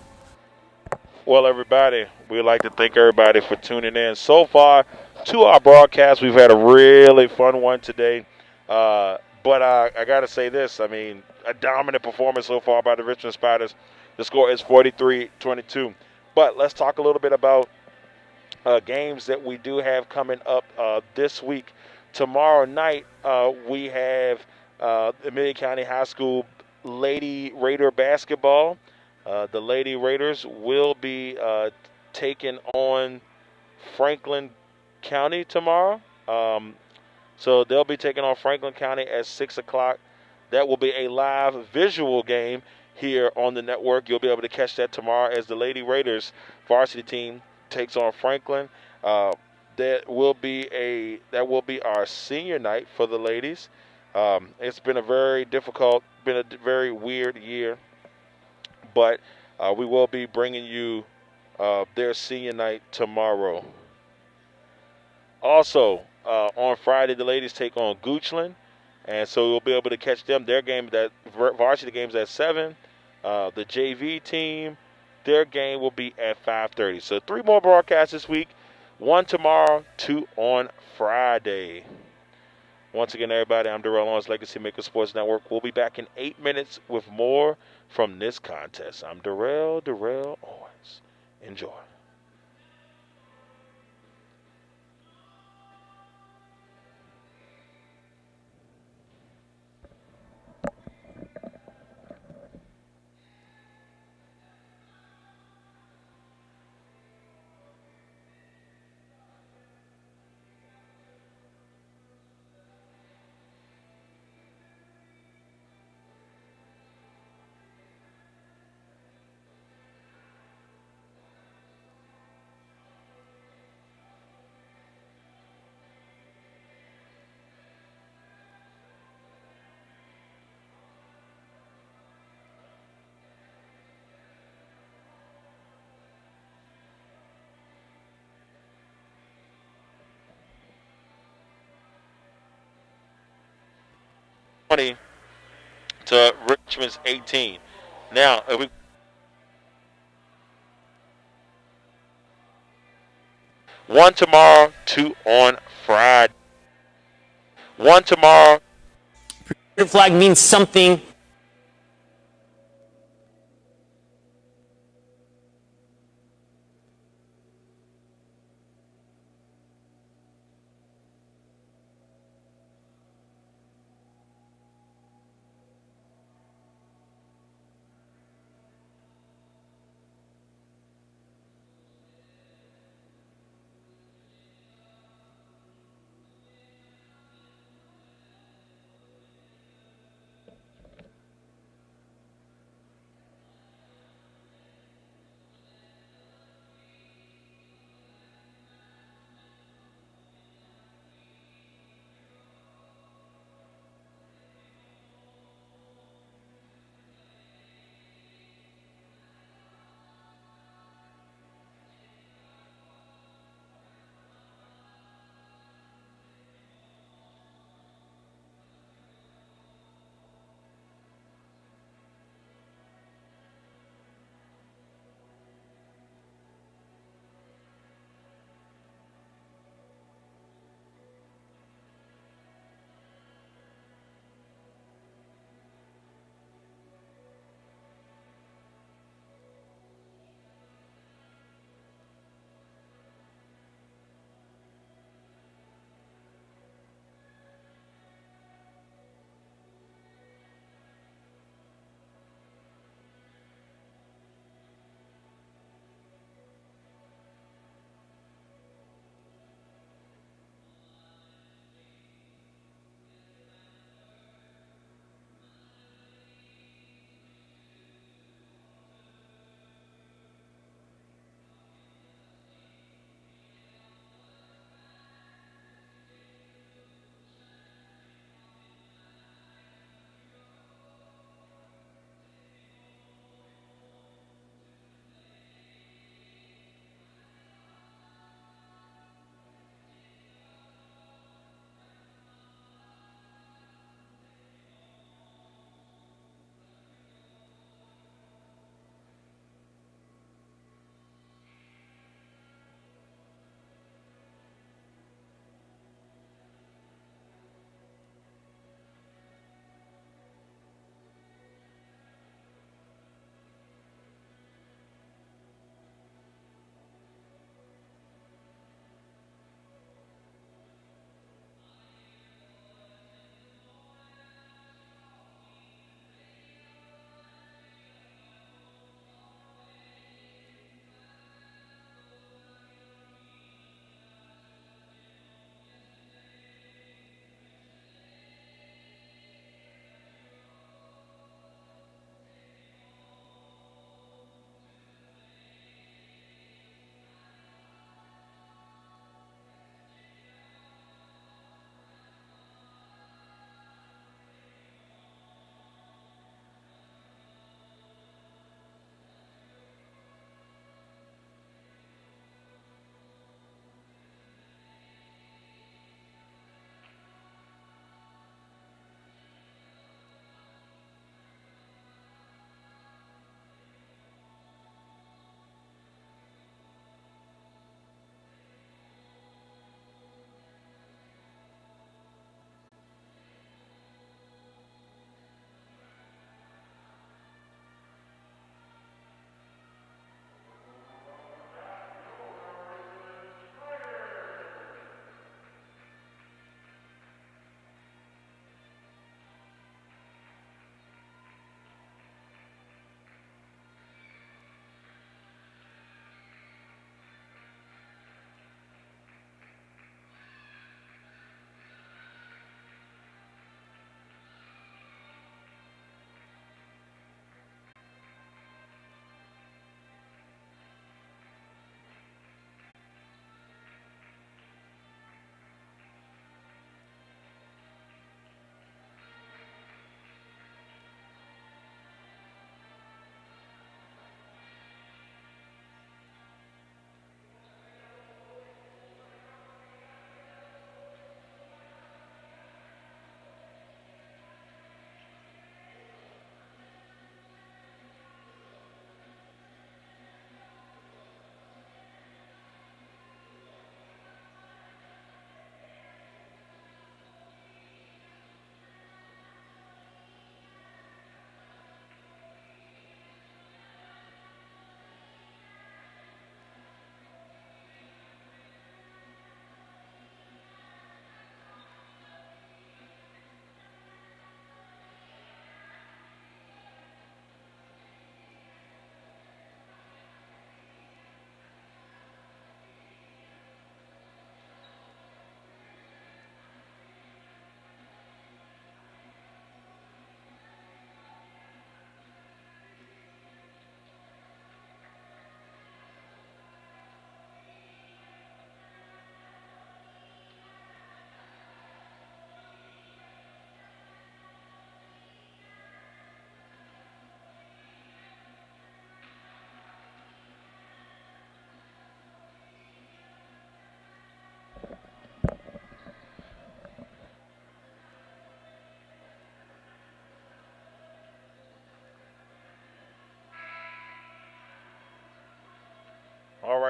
Speaker 1: Well, everybody, we'd like to thank everybody for tuning in so far to our broadcast. We've had a really fun one today. But I got to say this. I mean, a dominant performance so far by the Richmond Spiders. The score is 43-22. But let's talk a little bit about games that we do have coming up this week. Tomorrow night, we have Amelia County High School Lady Raider basketball. The Lady Raiders will be taking on Franklin County tomorrow. So they'll be taking on Franklin County at 6 o'clock. That will be a live visual game here on the network. You'll be able to catch that tomorrow as the Lady Raiders varsity team takes on Franklin. That will be our senior night for the ladies. It's been a very difficult, been a very weird year, but we will be bringing you their senior night tomorrow. Also, on Friday, the ladies take on Goochland, and so we'll be able to catch them. Their game, that varsity game's at 7. The JV team, their game will be at 5:30. So 3 more broadcasts this week. 1 tomorrow, 2 on Friday. Once again, everybody, I'm Darrell Owens, Legacy Maker Sports Network. We'll be back in 8 minutes with more from this contest. I'm Darrell Owens. Enjoy. Twenty to Richmond's 18. Now, if we 1 tomorrow, 2 on Friday. 1 tomorrow.
Speaker 3: Flag means something.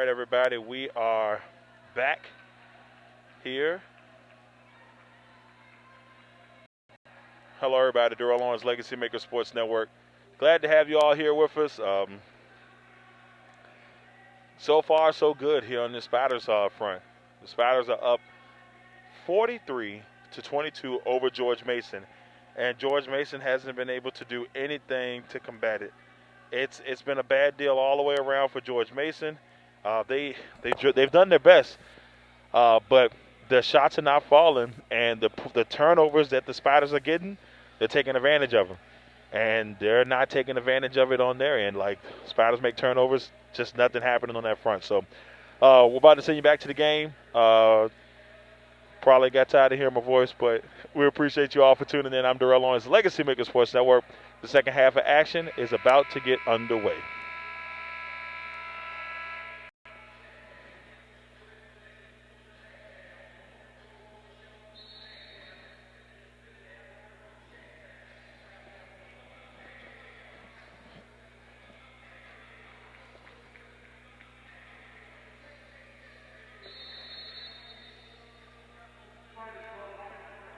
Speaker 1: right, everybody, we are back here. Hello, everybody. Darrell Owens, Legacy Maker Sports Network. Glad to have you all here with us. So far, so good here on the Spiders front. The Spiders are up 43-22 over George Mason, and George Mason hasn't been able to do anything to combat it. It's been a bad deal all the way around for George Mason. They've done their best, but the shots are not falling, and the turnovers that the Spiders are getting, they're taking advantage of them, and they're not taking advantage of it on their end. Like, Spiders make turnovers, just nothing happening on that front. So we're about to send you back to the game. Probably got tired of hearing my voice, but we appreciate you all for tuning in. I'm Darrell Owens, Legacy Maker Sports Network. The second half of action is about to get underway.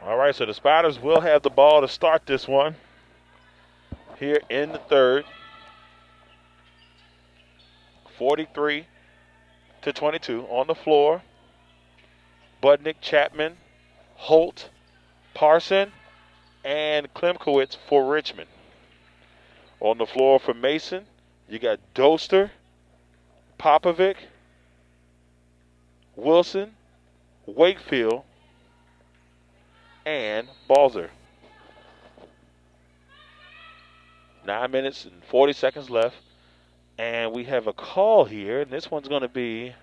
Speaker 1: All right, so the Spiders will have the ball to start this one here in the third. 43-22 on the floor. Budnick, Chapman, Holt, Parson, and Klimkowitz for Richmond. On the floor for Mason, you got Doster, Popovic, Wilson, Wakefield, and Balzer. 9 minutes and 40 seconds left. And we have a call here, and this one's going to be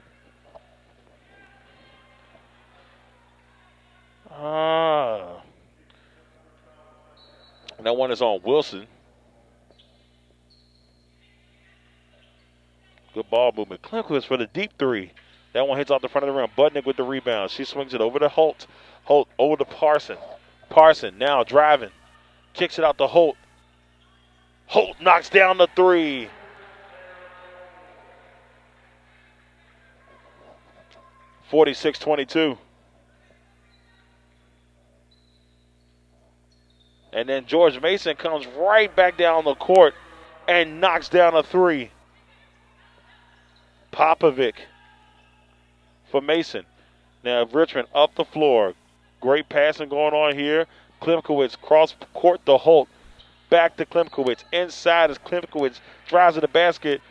Speaker 1: and that one is on Wilson. Good ball movement. Klimkowitz for the deep three. That one hits off the front of the rim. Budnick with the rebound. She swings it over to Holt. Holt over to Parson. Parson now driving. Kicks it out to Holt. Holt knocks down the three. (46-22). And then George Mason comes right back down the court and knocks down a three. Popovic for Mason. Now Richmond up the floor. Great passing going on here. Klimkowitz cross court to Holt. Back to Klimkowitz. Inside as Klimkowitz drives to the basket.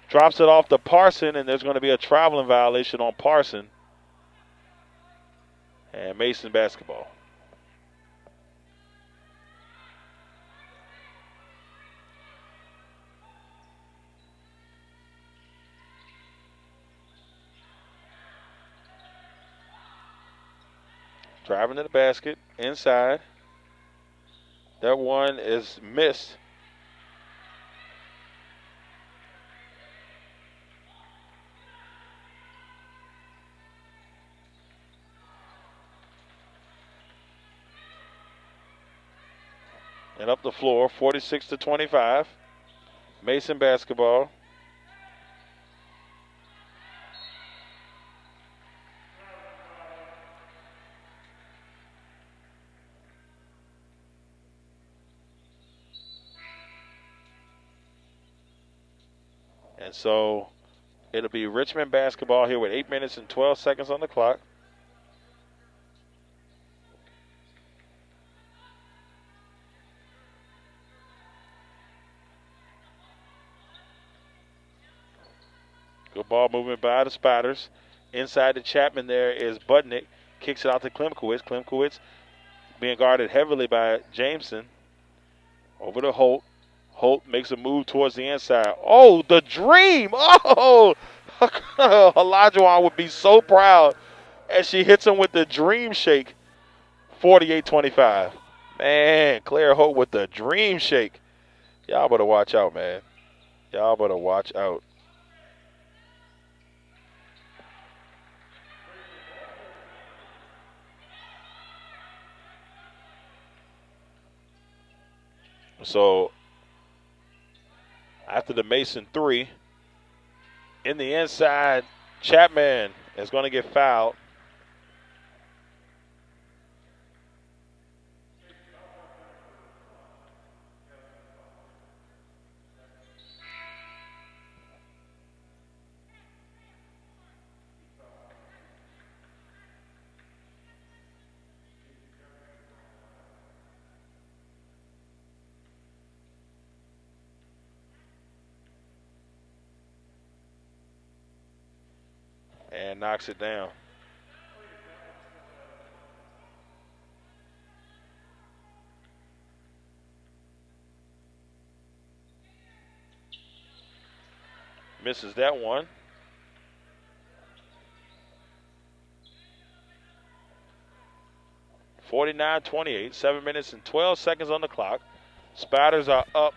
Speaker 1: Drops it off to Parson, and there's going to be a traveling violation on Parson. And Mason basketball. Driving to the basket, inside. That one is missed. And up the floor, 46-25. Mason basketball. And so it'll be Richmond basketball here with 8 minutes and 12 seconds on the clock. Good ball movement by the Spiders. Inside the Chapman there is Budnick. Kicks it out to Klimkowitz. Klimkowitz being guarded heavily by Jameson. Over to Holt. Holt makes a move towards the inside. Oh, the dream. Oh, Olajuwon would be so proud as she hits him with the dream shake. 48-25. Man, Claire Holt with the dream shake. Y'all better watch out, man. Y'all better watch out. So after the Mason three, In the inside, Chapman is going to get fouled. And knocks it down. Misses that one. (49-28), 7 minutes and 12 seconds on the clock. Spiders are up.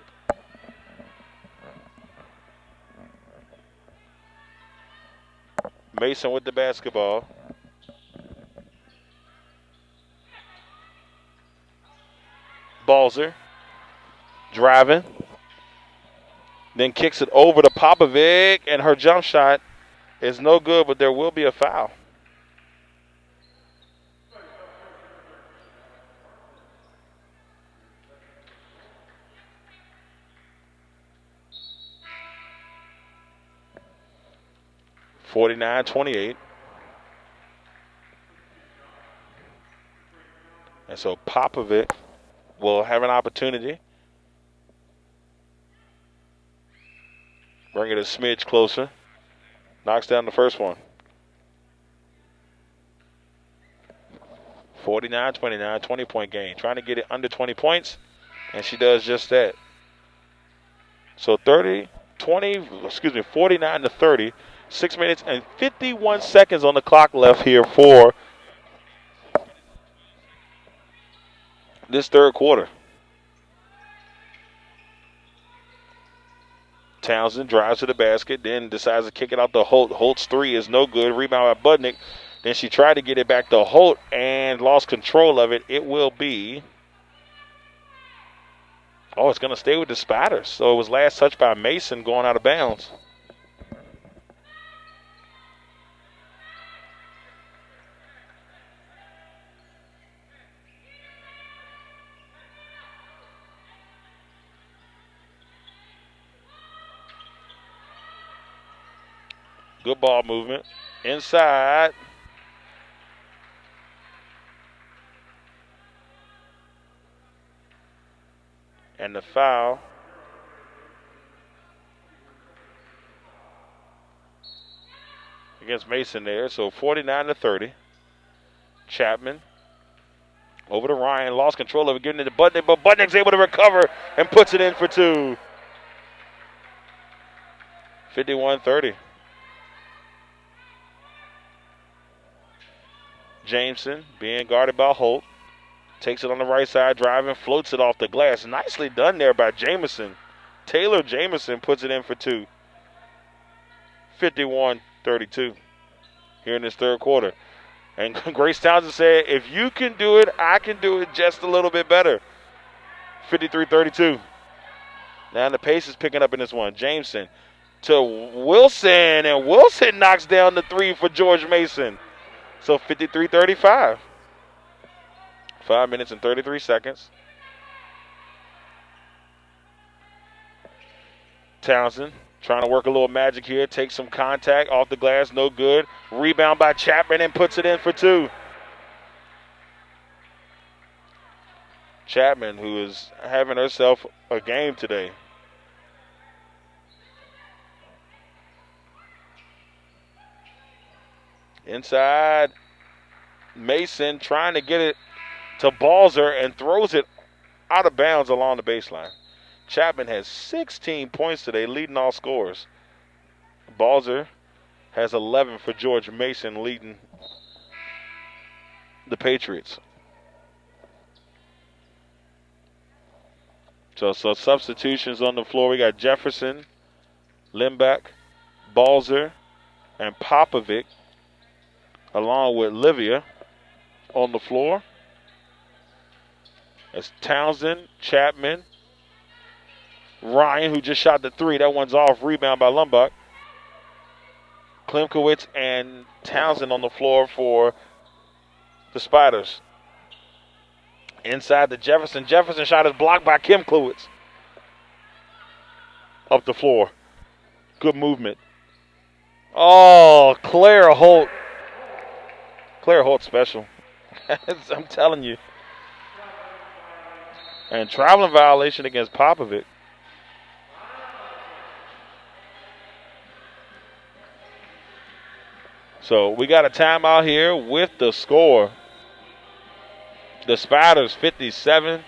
Speaker 1: Mason with the basketball. Balzer driving. Then kicks it over to Popovic, and her jump shot is no good, but there will be a foul. (49-28). And so Popovic will have an opportunity. Bring it a smidge closer. Knocks down the first one. 49-29, 20-point game. Trying to get it under 20 points, and she does just that. So 49-30. 6 minutes and 51 seconds on the clock left here for this third quarter. Townsend drives to the basket, then decides to kick it out to Holt. Holt's three is no good. Rebound by Budnick. Then she tried to get it back to Holt and lost control of it. It will be. Oh, it's going to stay with the Spiders. So it was last touched by Mason going out of bounds. Good ball movement. Inside. And the foul. Against Mason there. So 49-30. Chapman. Over to Ryan. Lost control of it. Giving it to Budnick. But Budnick's able to recover and puts it in for two. 51-30. Jameson being guarded by Holt. Takes it on the right side, driving, floats it off the glass. Nicely done there by Jameson. Taylor Jameson puts it in for two. 51-32 here in this third quarter. And Grace Townsend said, if you can do it, I can do it just a little bit better. 53-32. Now the pace is picking up in this one. Jameson to Wilson, and Wilson knocks down the three for George Mason. So 53-35. 5 minutes and 33 seconds. Townsend trying to work a little magic here. Takes some contact off the glass. No good. Rebound by Chapman and puts it in for two. Chapman, who is having herself a game today. Inside, Mason trying to get it to Balzer and throws it out of bounds along the baseline. Chapman has 16 points today, leading all scorers. Balzer has 11 for George Mason, leading the Patriots. So substitutions on the floor. We got Jefferson, Limbeck, Balzer, and Popovic, along with Livia on the floor. It's Townsend, Chapman, Ryan, who just shot the three. That one's off. Rebound by Lumbach. Klimkowitz and Townsend on the floor for the Spiders. Inside to Jefferson. Jefferson shot is blocked by Klimkowitz. Up the floor. Good movement. Oh, Claire Holt. Claire Holt special. I'm telling you. And traveling violation against Popovic. So we got a timeout here with the score. The Spiders 57,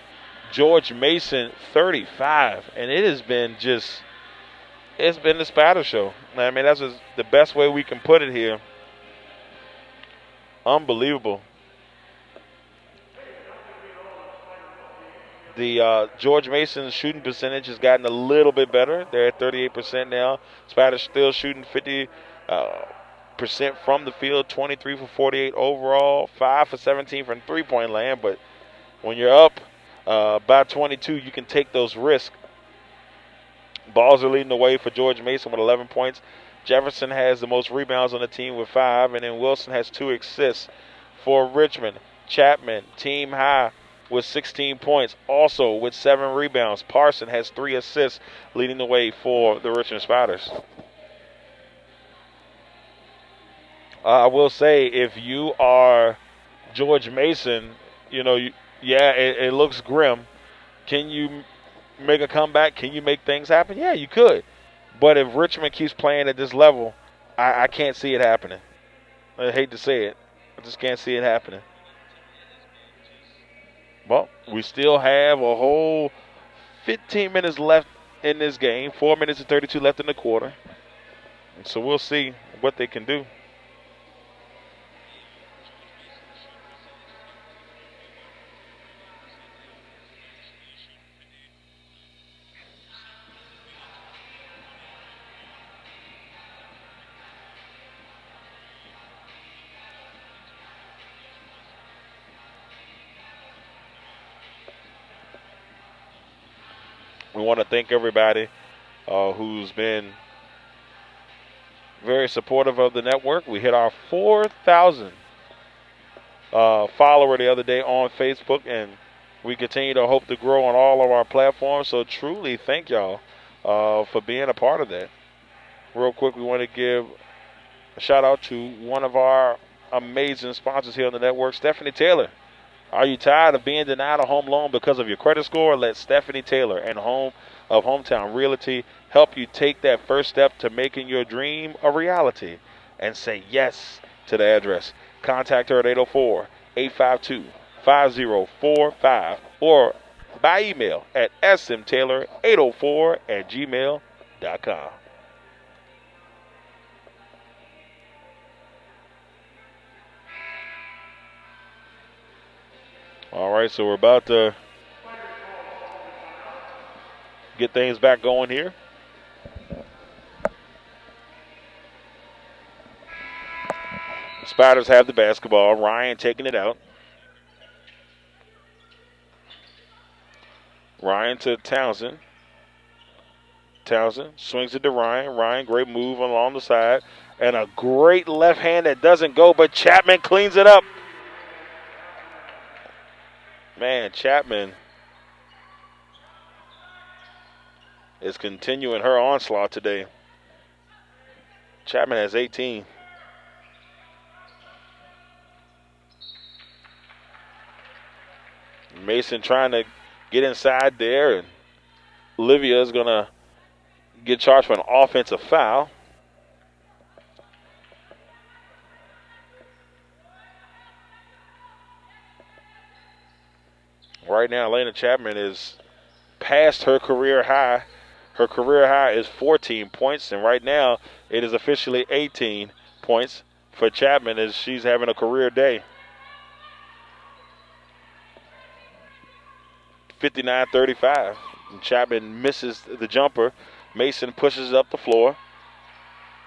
Speaker 1: George Mason 35. And it has been it's been the Spider show. I mean, that's just the best way we can put it here. Unbelievable. The George Mason's shooting percentage has gotten a little bit better. They're at 38% now. Spiders still shooting 50% from the field, 23 for 48 overall, 5 for 17 from three-point land. But when you're up by 22, you can take those risks. Balls are leading the way for George Mason with 11 points. Jefferson has the most rebounds on the team with 5, and then Wilson has 2 assists for Richmond. Chapman, team high with 16 points, also with 7 rebounds. Parson has 3 assists, leading the way for the Richmond Spiders. I will say, if you are George Mason, it looks grim. Can you make a comeback? Can you make things happen? Yeah, you could. But if Richmond keeps playing at this level, I can't see it happening. I hate to say it. I just can't see it happening. Well, we still have a whole 15 minutes left in this game. 4 minutes and 32 left in the quarter. And so we'll see what they can do. We want to thank everybody who's been very supportive of the network. We hit our 4,000 follower the other day on Facebook, and we continue to hope to grow on all of our platforms. So truly thank y'all for being a part of that. Real quick, we want to give a shout out to one of our amazing sponsors here on the network, Stephanie Taylor. Are you tired of being denied a home loan because of your credit score? Let Stephanie Taylor and Home of Hometown Realty help you take that first step to making your dream a reality and say yes to the address. Contact her at 804-852-5045 or by email at smtaylor804@gmail.com. All right, so we're about to get things back going here. Spiders have the basketball. Ryan taking it out. Ryan to Townsend. Townsend swings it to Ryan. Ryan, great move along the side. And a great left hand that doesn't go, but Chapman cleans it up. Man, Chapman is continuing her onslaught today. Chapman has 18. Mason trying to get inside there, and Olivia is going to get charged for an offensive foul. Right now, Elena Chapman is past her career high. Her career high is 14 points, and right now it is officially 18 points for Chapman as she's having a career day. 59-35. Chapman misses the jumper. Mason pushes it up the floor.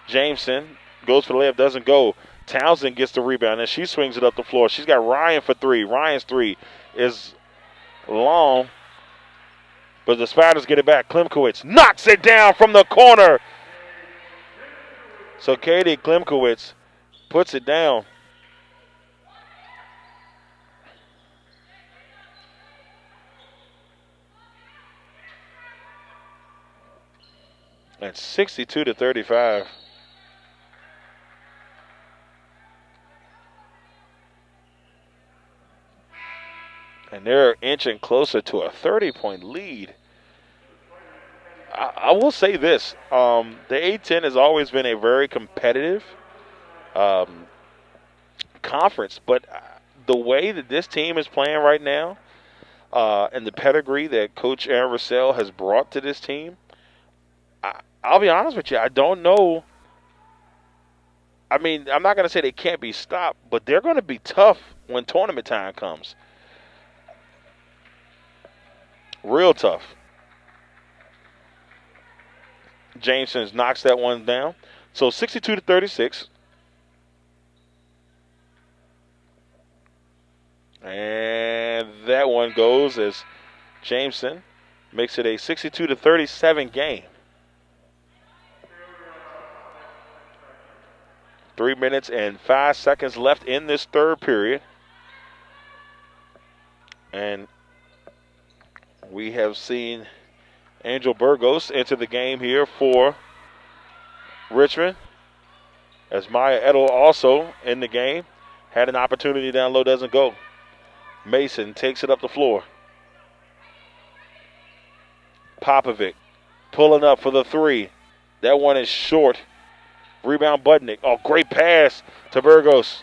Speaker 1: Jameson goes for the layup, doesn't go. Townsend gets the rebound, and she swings it up the floor. She's got Ryan for 3. Ryan's 3 is long, but the Spiders get it back. Klimkowitz knocks it down from the corner. So Katie Klimkowitz puts it down. At 62-35. And they're inching closer to a 30-point lead. I will say this. The A-10 has always been a very competitive conference, but the way that this team is playing right now and the pedigree that Coach Aaron Russell has brought to this team, I'll be honest with you, I don't know. I mean, I'm not going to say they can't be stopped, but they're going to be tough when tournament time comes. Real tough. Jameson knocks that one down. So 62-36. And that one goes as Jameson makes it a 62-37 game. 3 minutes and 5 seconds left in this third period. And we have seen Angel Burgos enter the game here for Richmond. As Maya Edel also in the game. Had an opportunity down low, doesn't go. Mason takes it up the floor. Popovic pulling up for the three. That one is short. Rebound Budnick. Oh, great pass to Burgos.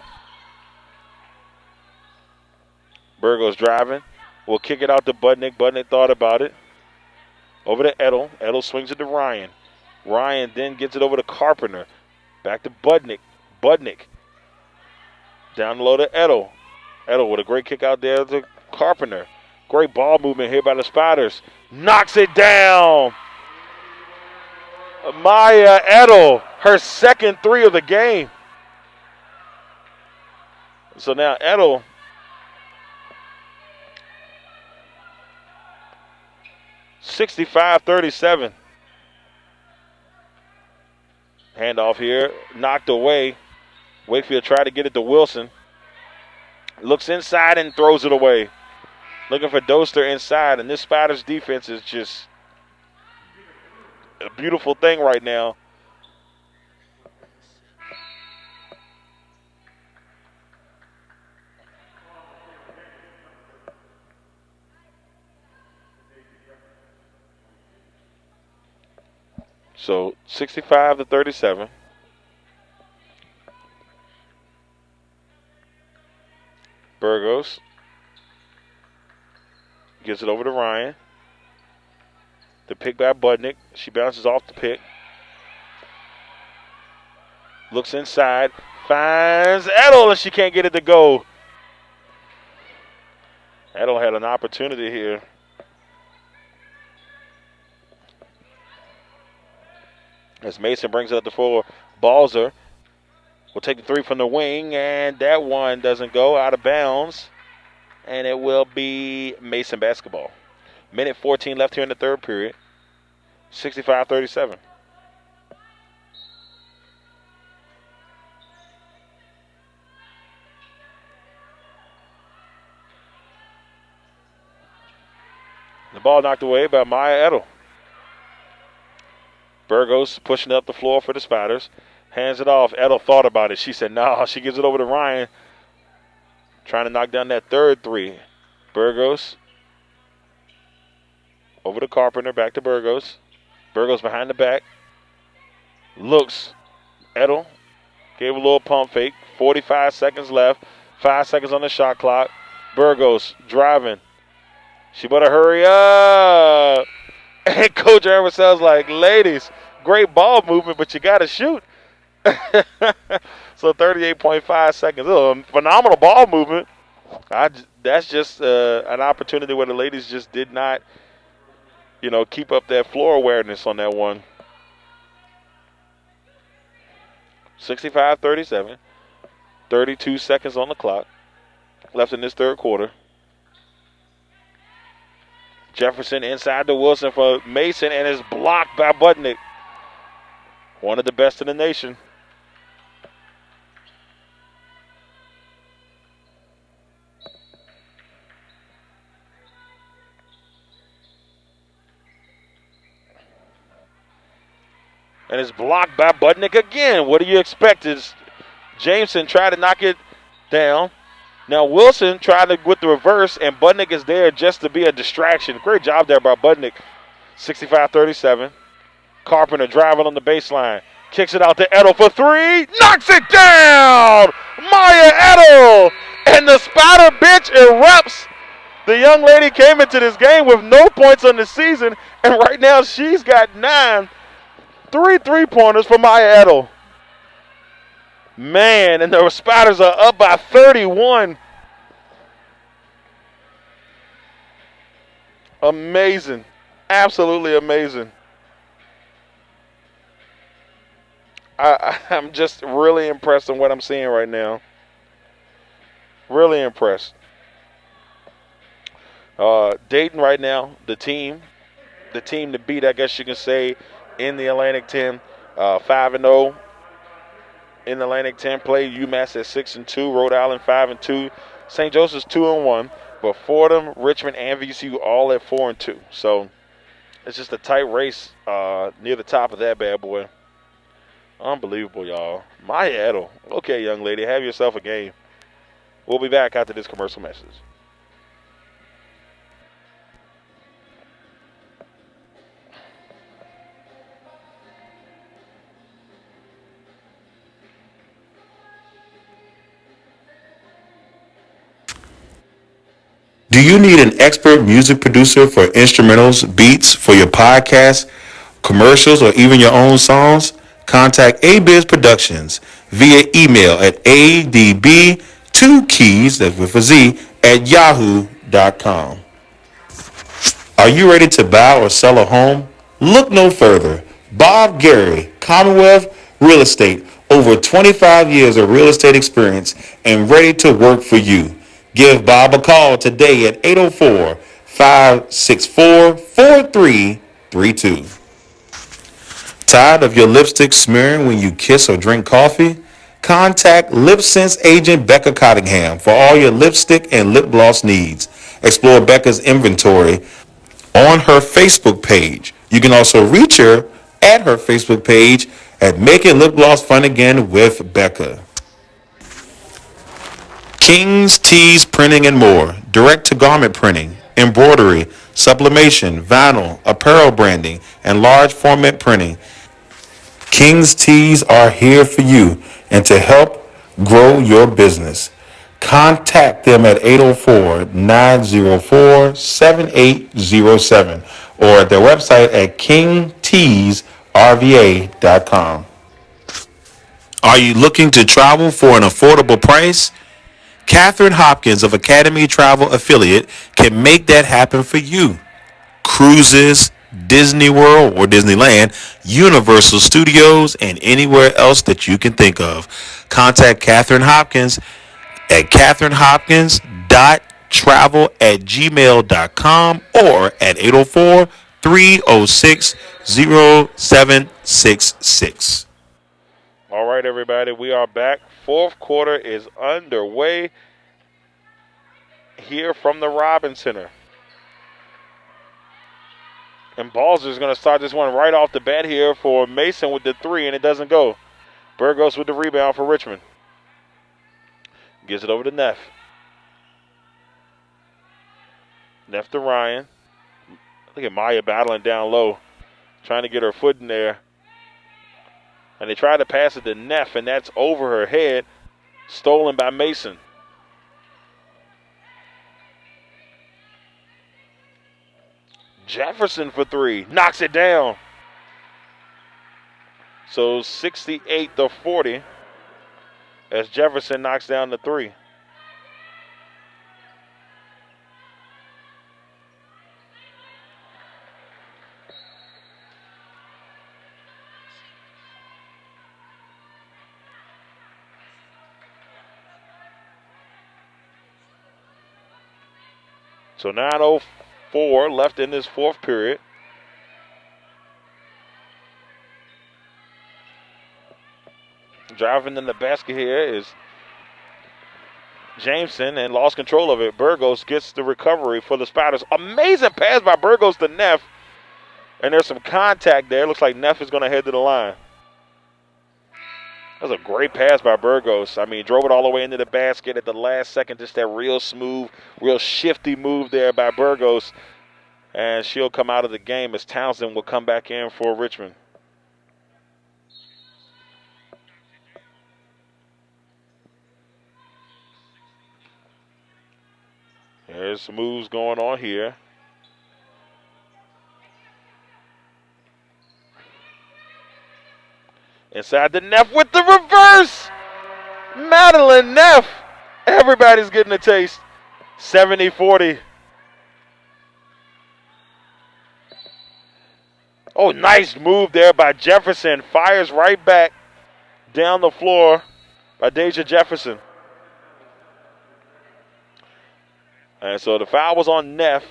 Speaker 1: Burgos driving. Will kick it out to Budnick. Budnick thought about it. Over to Edel. Edel swings it to Ryan. Ryan then gets it over to Carpenter. Back to Budnick. Budnick. Down low to Edel. Edel with a great kick out there to Carpenter. Great ball movement here by the Spiders. Knocks it down. Maya Edel, her second three of the game. So now Edel (65-37). Handoff here, knocked away. Wakefield tried to get it to Wilson. Looks inside and throws it away. Looking for Doster inside, and this Spiders defense is just a beautiful thing right now. So 65-37. Burgos gives it over to Ryan. The pick by Budnick. She bounces off the pick. Looks inside. Finds Edel, and she can't get it to go. Edel had an opportunity here. As Mason brings it up the floor, Balzer will take the three from the wing, and that one doesn't go, out of bounds. And it will be Mason basketball. Minute 14 left here in the third period. 65-37. The ball knocked away by Maya Edel. Burgos pushing up the floor for the Spiders. Hands it off. Edel thought about it. She said, no. She gives it over to Ryan. Trying to knock down that third three. Burgos. Over to Carpenter. Back to Burgos. Burgos behind the back. Looks. Edel. Gave a little pump fake. 45 seconds left. 5 seconds on the shot clock. Burgos driving. She better hurry up. And Coach Eversell's like, ladies, great ball movement, but you got to shoot. So 38.5 seconds. Phenomenal ball movement. That's just an opportunity where the ladies just did not, keep up that floor awareness on that one. 65-37. 32 seconds on the clock left in this third quarter. Jefferson inside to Wilson for Mason, and is blocked by Budnick. One of the best in the nation. And it's blocked by Budnick again. What do you expect? Is Jameson tried to knock it down. Now Wilson tried to with the reverse, and Budnick is there just to be a distraction. Great job there by Budnick. 65-37. Carpenter driving on the baseline. Kicks it out to Edel for three. Knocks it down! Maya Edel! And the Spider bitch erupts. The young lady came into this game with no points on the season, and right now she's got 9. 3 3-pointers for Maya Edel. Man, and the Spiders are up by 31. Amazing. Absolutely amazing. I'm just really impressed on what I'm seeing right now. Really impressed. Dayton right now, the team to beat, I guess you can say, in the Atlantic 10, 5-0 in the Atlantic 10. Play UMass at 6-2, Rhode Island 5-2, St. Joseph's 2-1, but Fordham, Richmond, and VCU all at 4-2. So it's just a tight race near the top of that bad boy. Unbelievable, y'all. Maya Edel. Okay, young lady, have yourself a game. We'll be back after this commercial message.
Speaker 2: Do you need an expert music producer for instrumentals, beats for your podcast, commercials, or even your own songs? Contact ABiz Productions via email at adb2keys, that's with a Z, at yahoo.com. Are you ready to buy or sell a home? Look no further. Bob Gary, Commonwealth Real Estate, over 25 years of real estate experience and ready to work for you. Give Bob a call today at 804-564-4332. Tired of your lipstick smearing when you kiss or drink coffee? Contact Lip Sense agent Becca Cottingham for all your lipstick and lip gloss needs. Explore Becca's inventory on her Facebook page. You can also reach her at her Facebook page at Making Lip Gloss Fun Again with Becca. King's Tees Printing and More. Direct-to-garment printing, embroidery, sublimation, vinyl, apparel branding, and large format printing. King's Tees are here for you and to help grow your business. Contact them at 804-904-7807 or at their website at kingteesrva.com. Are you looking to travel for an affordable price? Catherine Hopkins of Academy Travel Affiliate can make that happen for you. Cruises, Disney World or Disneyland, Universal Studios, and anywhere else that you can think of. Contact Catherine Hopkins at catherinehopkins.travel@gmail.com or at 804-306-0766.
Speaker 1: All right, everybody, we are back. Fourth quarter is underway here from the Robins Center. And Balzer's going to start this one right off the bat here for Mason with the three, and it doesn't go. Burgos with the rebound for Richmond. Gives it over to Neff. Neff to Ryan. Look at Maya battling down low, trying to get her foot in there. And they try to pass it to Neff, and that's over her head. Stolen by Mason. Jefferson for three. Knocks it down. So 68-40 as Jefferson knocks down the three. So 9:04 left in this fourth period. Driving in the basket here is Jameson and lost control of it. Burgos gets the recovery for the Spiders. Amazing pass by Burgos to Neff. And there's some contact there. Looks like Neff is going to head to the line. That was a great pass by Burgos. I mean, drove it all the way into the basket at the last second. Just that real smooth, real shifty move there by Burgos. And she'll come out of the game as Townsend will come back in for Richmond. There's some moves going on here. Inside the Neff with the reverse. Madeline Neff. Everybody's getting a taste. 70-40. Oh, nice move there by Jefferson. Fires right back down the floor by Deja Jefferson. And so the foul was on Neff.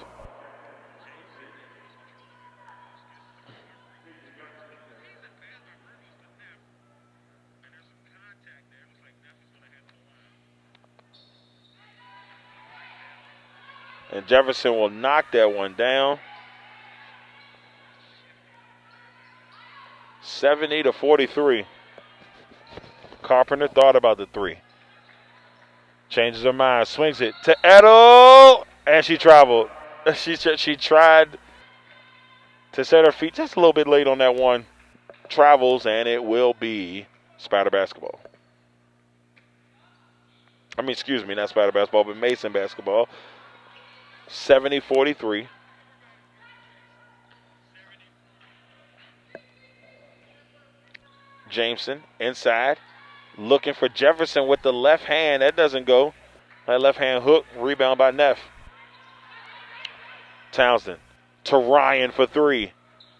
Speaker 1: And Jefferson will knock that one down. 70-43. Carpenter thought about the three. Changes her mind, swings it to Edo, and she traveled. She tried to set her feet just a little bit late on that one. Travels, and it will be Spider basketball. I mean, excuse me, not Spider basketball, but Mason basketball. 70-43. Jameson inside, looking for Jefferson with the left hand. That doesn't go. That left hand hook, rebound by Neff. Townsend to Ryan for three.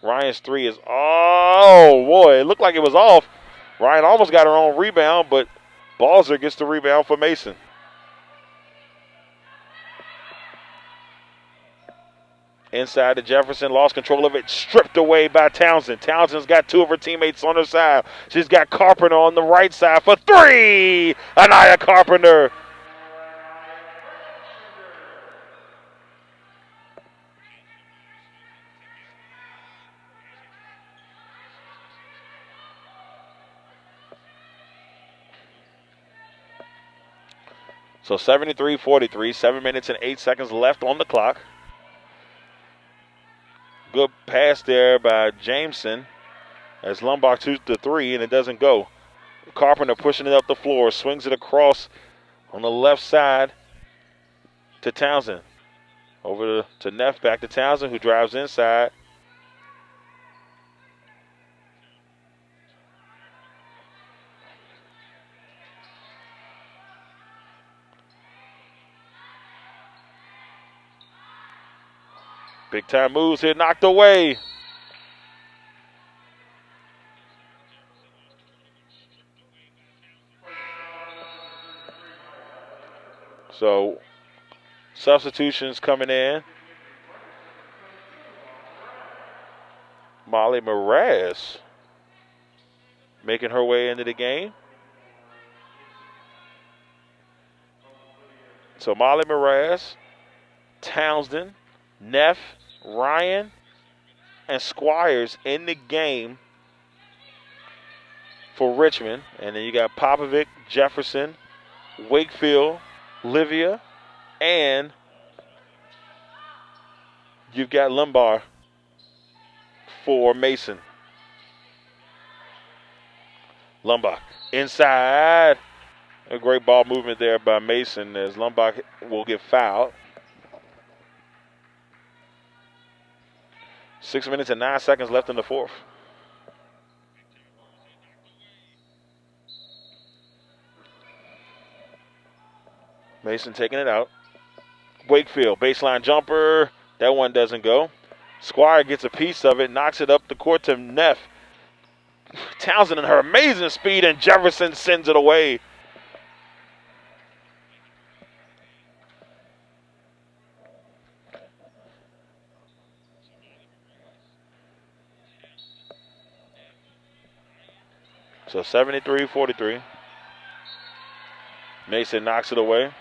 Speaker 1: Ryan's three is, oh boy, it looked like it was off. Ryan almost got her own rebound, but Balzer gets the rebound for Mason. Inside to Jefferson, lost control of it, stripped away by Townsend. Townsend's got two of her teammates on her side. She's got Carpenter on the right side for three. Anaya Carpenter. So 73-43, 7 minutes and 8 seconds left on the clock. Good pass there by Jameson as Lombard shoots the three, and it doesn't go. Carpenter pushing it up the floor, swings it across on the left side to Townsend. Over to Neff, back to Townsend, who drives inside. Big time moves here, knocked away. So substitutions coming in. Molly Mraz making her way into the game. So Molly Mraz, Townsend, Neff, Ryan, and Squires in the game for Richmond. And then you got Popovic, Jefferson, Wakefield, Livia, and you've got Lombard for Mason. Lombard inside. A great ball movement there by Mason as Lombard will get fouled. 6 minutes and 9 seconds left in the fourth. Mason taking it out. Wakefield, baseline jumper. That one doesn't go. Squire gets a piece of it, knocks it up the court to Neff. Townsend and her amazing speed, and Jefferson sends it away. So 73-43. Mason knocks it away.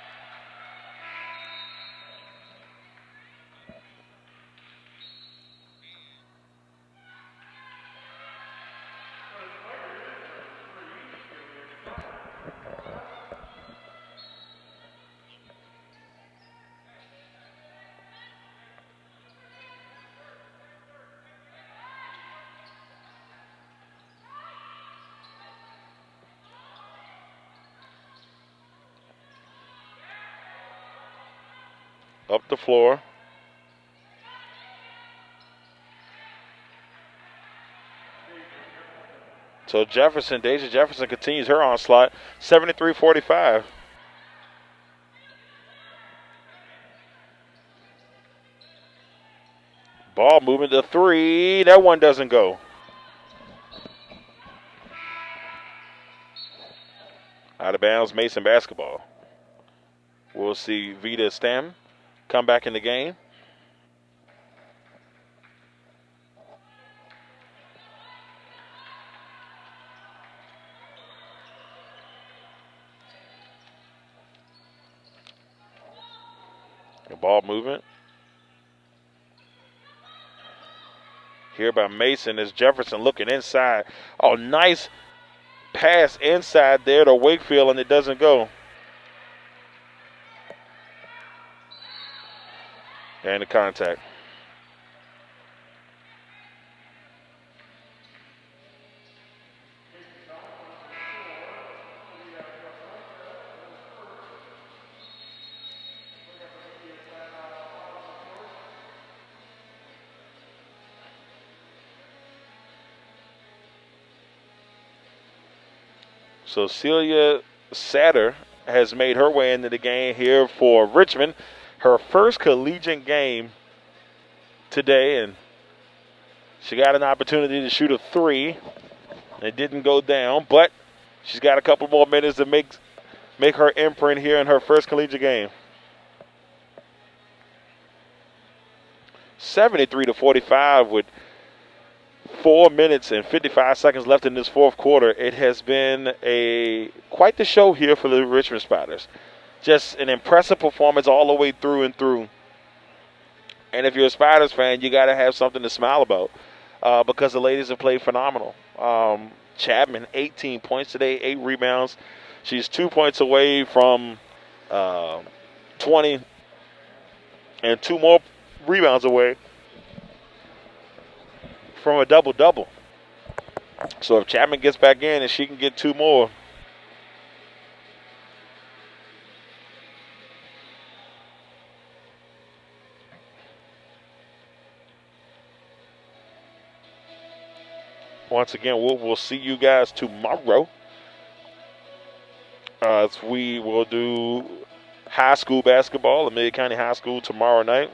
Speaker 1: Up the floor. So Deja Jefferson continues her onslaught, 73-45. Ball moving to 3. That one doesn't go. Out of bounds, Mason basketball. We'll see Vita Stam come back in the game. The ball movement. Here by Mason is Jefferson looking inside. Oh, nice pass inside there to Wakefield, and it doesn't go. And the contact. So Celia Satter has made her way into the game here for Richmond. Her first collegiate game today, and she got an opportunity to shoot a 3. It didn't go down, but she's got a couple more minutes to make her imprint here in her first collegiate game. 73-45 with 4 minutes and 55 seconds left in this fourth quarter. It has been quite the show here for the Richmond Spiders. Just an impressive performance all the way through and through. And if you're a Spiders fan, you got to have something to smile about because the ladies have played phenomenal. Chapman, 18 points today, 8 rebounds. She's 2 points away from 20 and 2 more rebounds away from a double-double. So if Chapman gets back in and she can get 2 more. Once again, we'll see you guys tomorrow as we will do high school basketball at Mid County High School tomorrow night.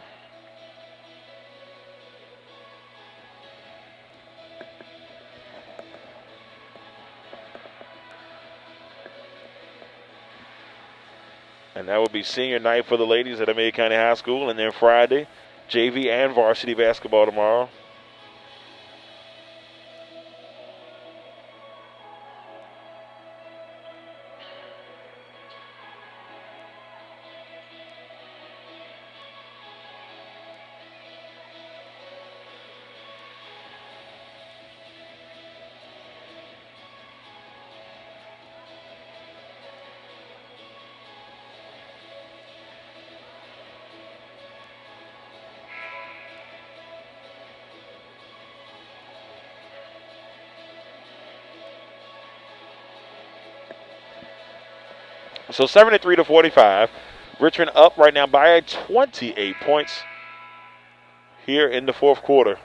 Speaker 1: And that will be senior night for the ladies at Mid County High School. And then Friday, JV and varsity basketball tomorrow. So 73-45. Richmond up right now by 28 points here in the fourth quarter.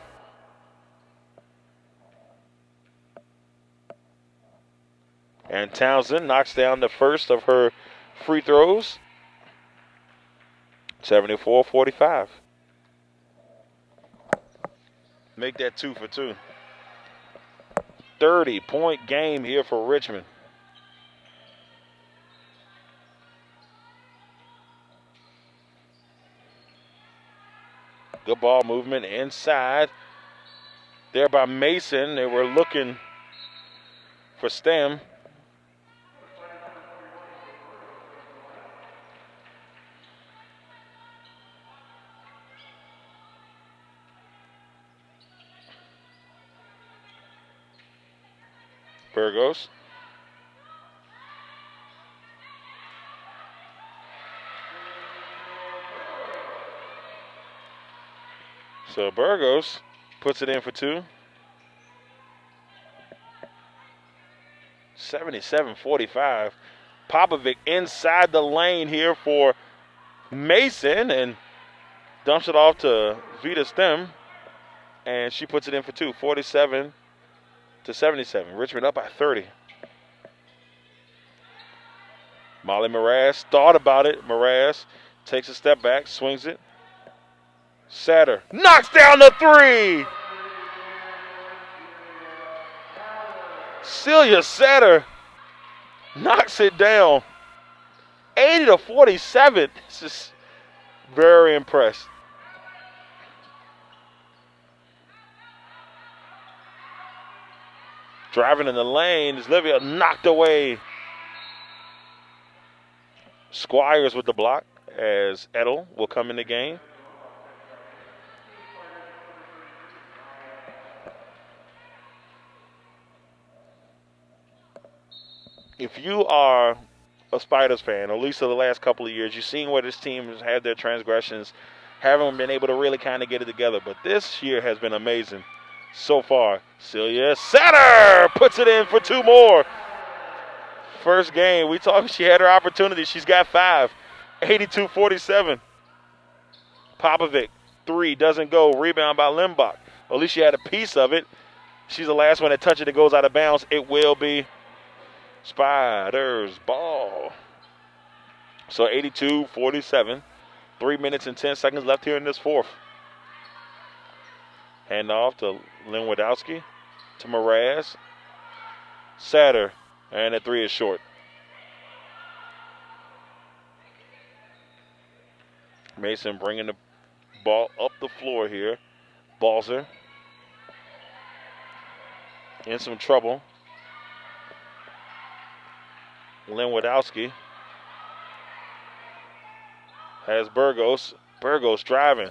Speaker 1: And Townsend knocks down the first of her free throws. 74-45. Make that 2 for 2. 30-point game here for Richmond. Good ball movement inside. There by Mason. They were looking for Stem. Burgos. So Burgos puts it in for 2. 77-45. Popovic inside the lane here for Mason, and Dumps it off to Vita Stem, and she puts it in for two, 47 to 77. Richmond up by 30. Molly Mraz thought about it. Mraz takes a step back, swings it. Satter knocks down the three. Celia Satter knocks it down. 80 to 47. This is very impressed. Driving in the lane is Livia, knocked away. Squires with the block as Edel will come in the game. If you are a Spiders fan, at least for the last couple of years, you've seen where this team has had their transgressions, haven't been able to really kind of get it together. But this year has been amazing so far. Celia Satter puts it in for two more. First game, we talked, she had her opportunity. She's got 5. 82-47. Popovic, 3, doesn't go. Rebound by Limbach. At least she had a piece of it. She's the last one to touch it. It goes out of bounds. It will be Spiders ball. So 82-47. 3 minutes and 10 seconds left here in this fourth. Hand off to Lynn Wadowski, to Mraz. Satter, and the 3 is short. Mason bringing the ball up the floor here. Balzer in some trouble. Lynn Wadowski has Burgos. Burgos driving.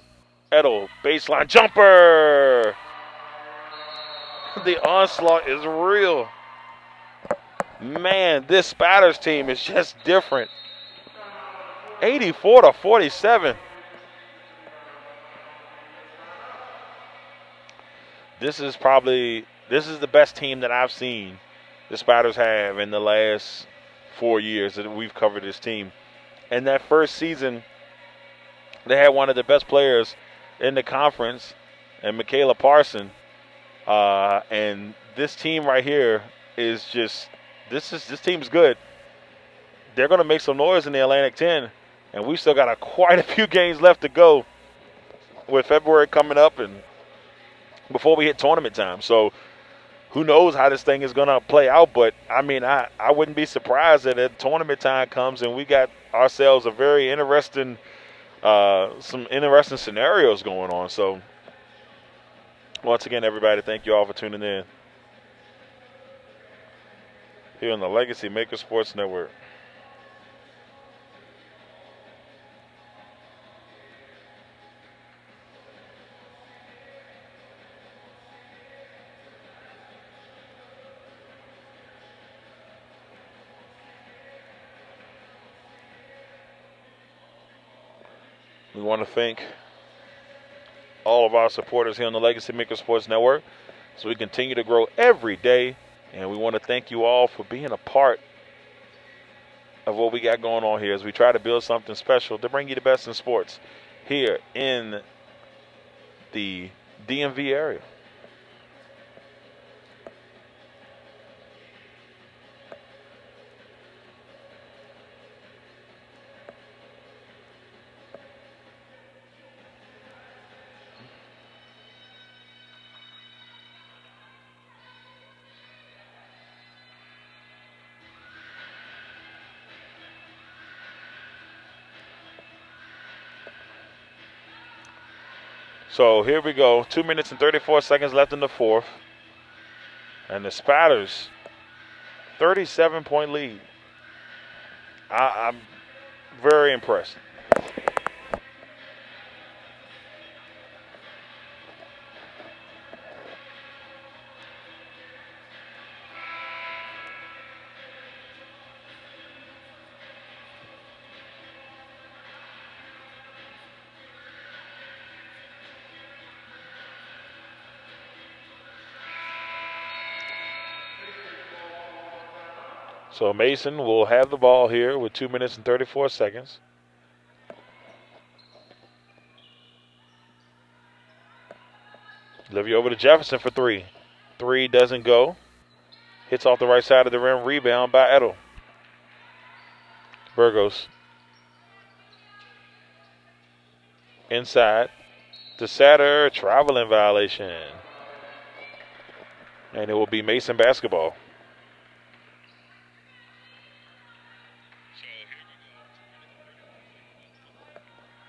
Speaker 1: Edel, baseline jumper. The onslaught is real. Man, this Spiders team is just different. 84-47. This is the best team that I've seen the Spiders have in the last 4 years that we've covered this team. And that first season, they had one of the best players in the conference, and Michaela Parson. And this team right here is just this team's good. They're going to make some noise in the Atlantic 10, and we've still got quite a few games left to go with February coming up and before we hit tournament time. So who knows how this thing is going to play out, but, I mean, I wouldn't be surprised that at tournament time comes and we got ourselves a very interesting some interesting scenarios going on. So once again, everybody, thank you all for tuning in here on the Legacy Maker Sports Network. We want to thank all of our supporters here on the Legacy Maker Sports Network so we continue to grow every day. And we want to thank you all for being a part of what we got going on here as we try to build something special to bring you the best in sports here in the DMV area. So here we go. 2 minutes and 34 seconds left in the fourth. And the Spiders, 37-point lead. I'm very impressed. So Mason will have the ball here with 2 minutes and 34 seconds. Livia over to Jefferson for three. Three doesn't go. Hits off the right side of the rim. Rebound by Edel. Burgos. Inside to Satter. Traveling violation. And it will be Mason basketball.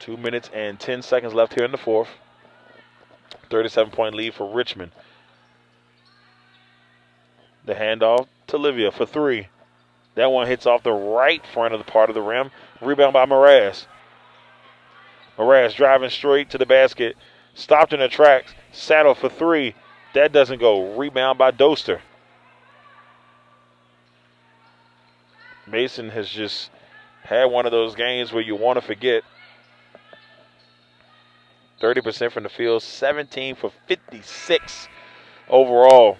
Speaker 1: Two minutes and 10 seconds left here in the fourth. 37-point lead for Richmond. The handoff to Livia for three. That one hits off the right front of the part of the rim. Rebound by Mraz. Mraz driving straight to the basket. Stopped in the tracks. Saddle for three. That doesn't go. Rebound by Doster. Mason has just had one of those games where you want to forget. 30% from the field, 17 for 56 overall.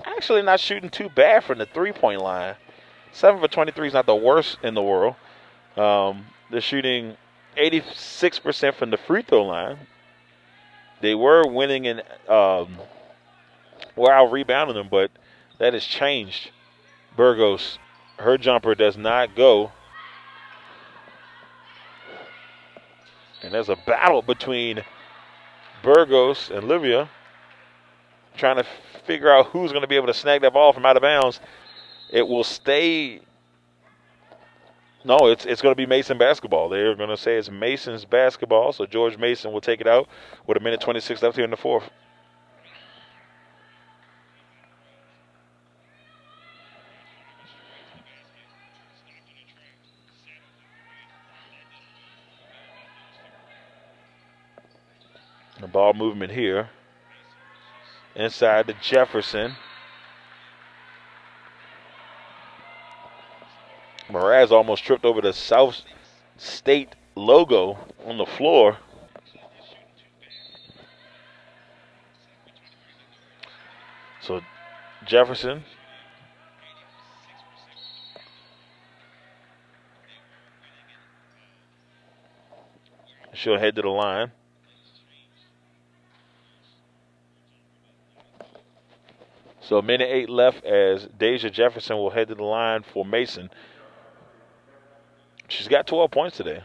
Speaker 1: Actually not shooting too bad from the three-point line. 7 for 23 is not the worst in the world. They're shooting 86% from the free throw line. They were winning and were out rebounding them, but that has changed. Burgos, her jumper does not go. And there's a battle between Burgos and Livia trying to figure out who's going to be able to snag that ball from out of bounds. It will stay. No, it's going to be Mason basketball. They're going to say it's Mason's basketball, so George Mason will take it out with a minute 26 left here in the fourth. The ball movement here. Inside to Jefferson. Mraz almost tripped over the South State logo on the floor. So Jefferson. She'll head to the line. So a minute 8 left as Deja Jefferson will head to the line for Mason. She's got 12 points today.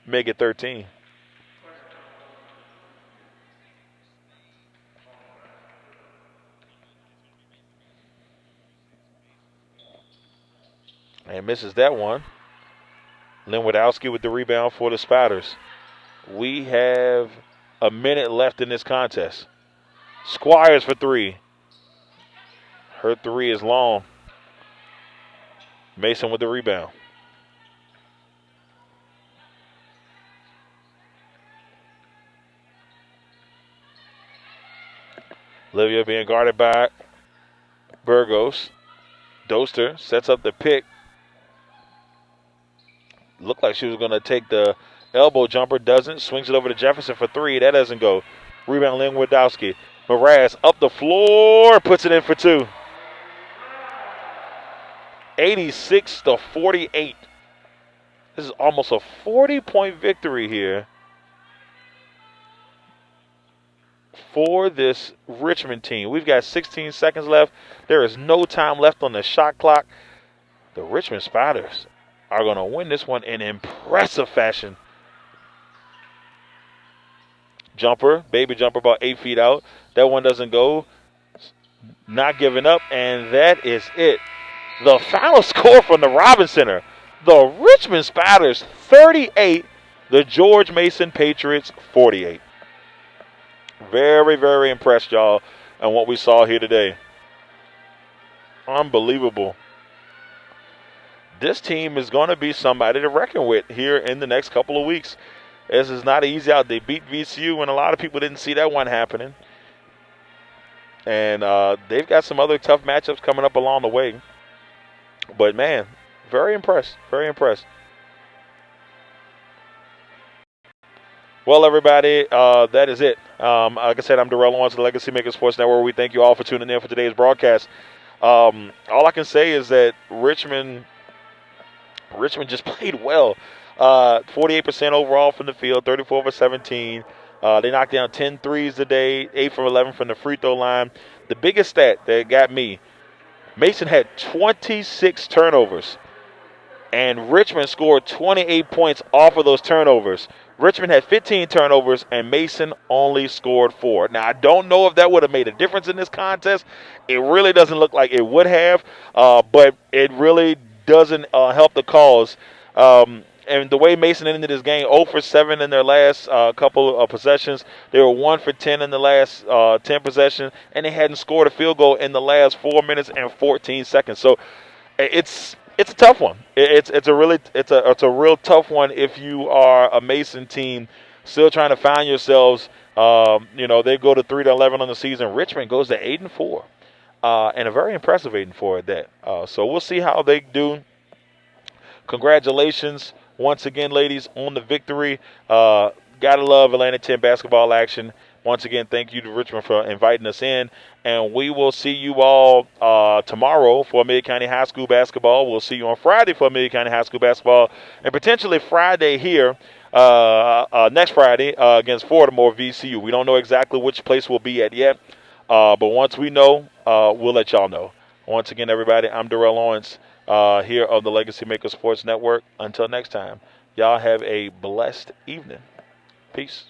Speaker 1: Make it 13. And misses that one. Lynn Wadowski with the rebound for the Spiders. We have a minute left in this contest. Squires for three. Her three is long. Mason with the rebound. Livia being guarded by Burgos. Doster sets up the pick. Looked like she was going to take the elbow jumper. Doesn't. Swings it over to Jefferson for three. That doesn't go. Rebound Lynn Wadowski. Mraz up the floor. Puts it in for two. 86-48. This is almost a 40-point victory here for this Richmond team. We've got 16 seconds left. There is no time left on the shot clock. The Richmond Spiders are going to win this one in impressive fashion. Jumper, baby jumper about 8 feet out. That one doesn't go. Not giving up, and that is it. The final score from the Robins Center. The Richmond Spiders 38, the George Mason Patriots 48. Very, very impressed, y'all, on what we saw here today. Unbelievable. This team is going to be somebody to reckon with here in the next couple of weeks. This is not easy out. They beat VCU, and a lot of people didn't see that one happening. And they've got some other tough matchups coming up along the way. But, man, very impressed. Very impressed. Well, everybody, that is it. Like I said, I'm Darrell Owens of the Legacy Maker Sports Network. We thank you all for tuning in for today's broadcast. All I can say is that Richmond just played well. 48% overall from the field, 34 for 17. They knocked down 10 threes today, 8 from 11 from the free throw line. The biggest stat that got me, Mason had 26 turnovers, and Richmond scored 28 points off of those turnovers. Richmond had 15 turnovers, and Mason only scored 4. Now, I don't know if that would have made a difference in this contest. It really doesn't look like it would have, but it really doesn't help the cause. And the way Mason ended this game, 0 for 7 in their last couple of possessions. They were 1 for 10 in the last 10 possessions, and they hadn't scored a field goal in the last 4 minutes and 14 seconds. So it's a tough one. It's a real tough one if you are a Mason team still trying to find yourselves. They go to 3-11 on the season. Richmond goes to 8-4, and a very impressive 8-4 at that. So we'll see how they do. Congratulations once again, ladies, on the victory. Gotta love Atlanta 10 basketball action. Once again, thank you to Richmond for inviting us in. And we will see you all tomorrow for Amelia County High School basketball. We'll see you on Friday for Amelia County High School basketball. And potentially Friday here, next Friday, against Baltimore VCU. We don't know exactly which place we'll be at yet. But once we know, we'll let y'all know. Once again, everybody, I'm Darrell Lawrence here of the Legacy Maker Sports Network. Until next time, y'all have a blessed evening. Peace.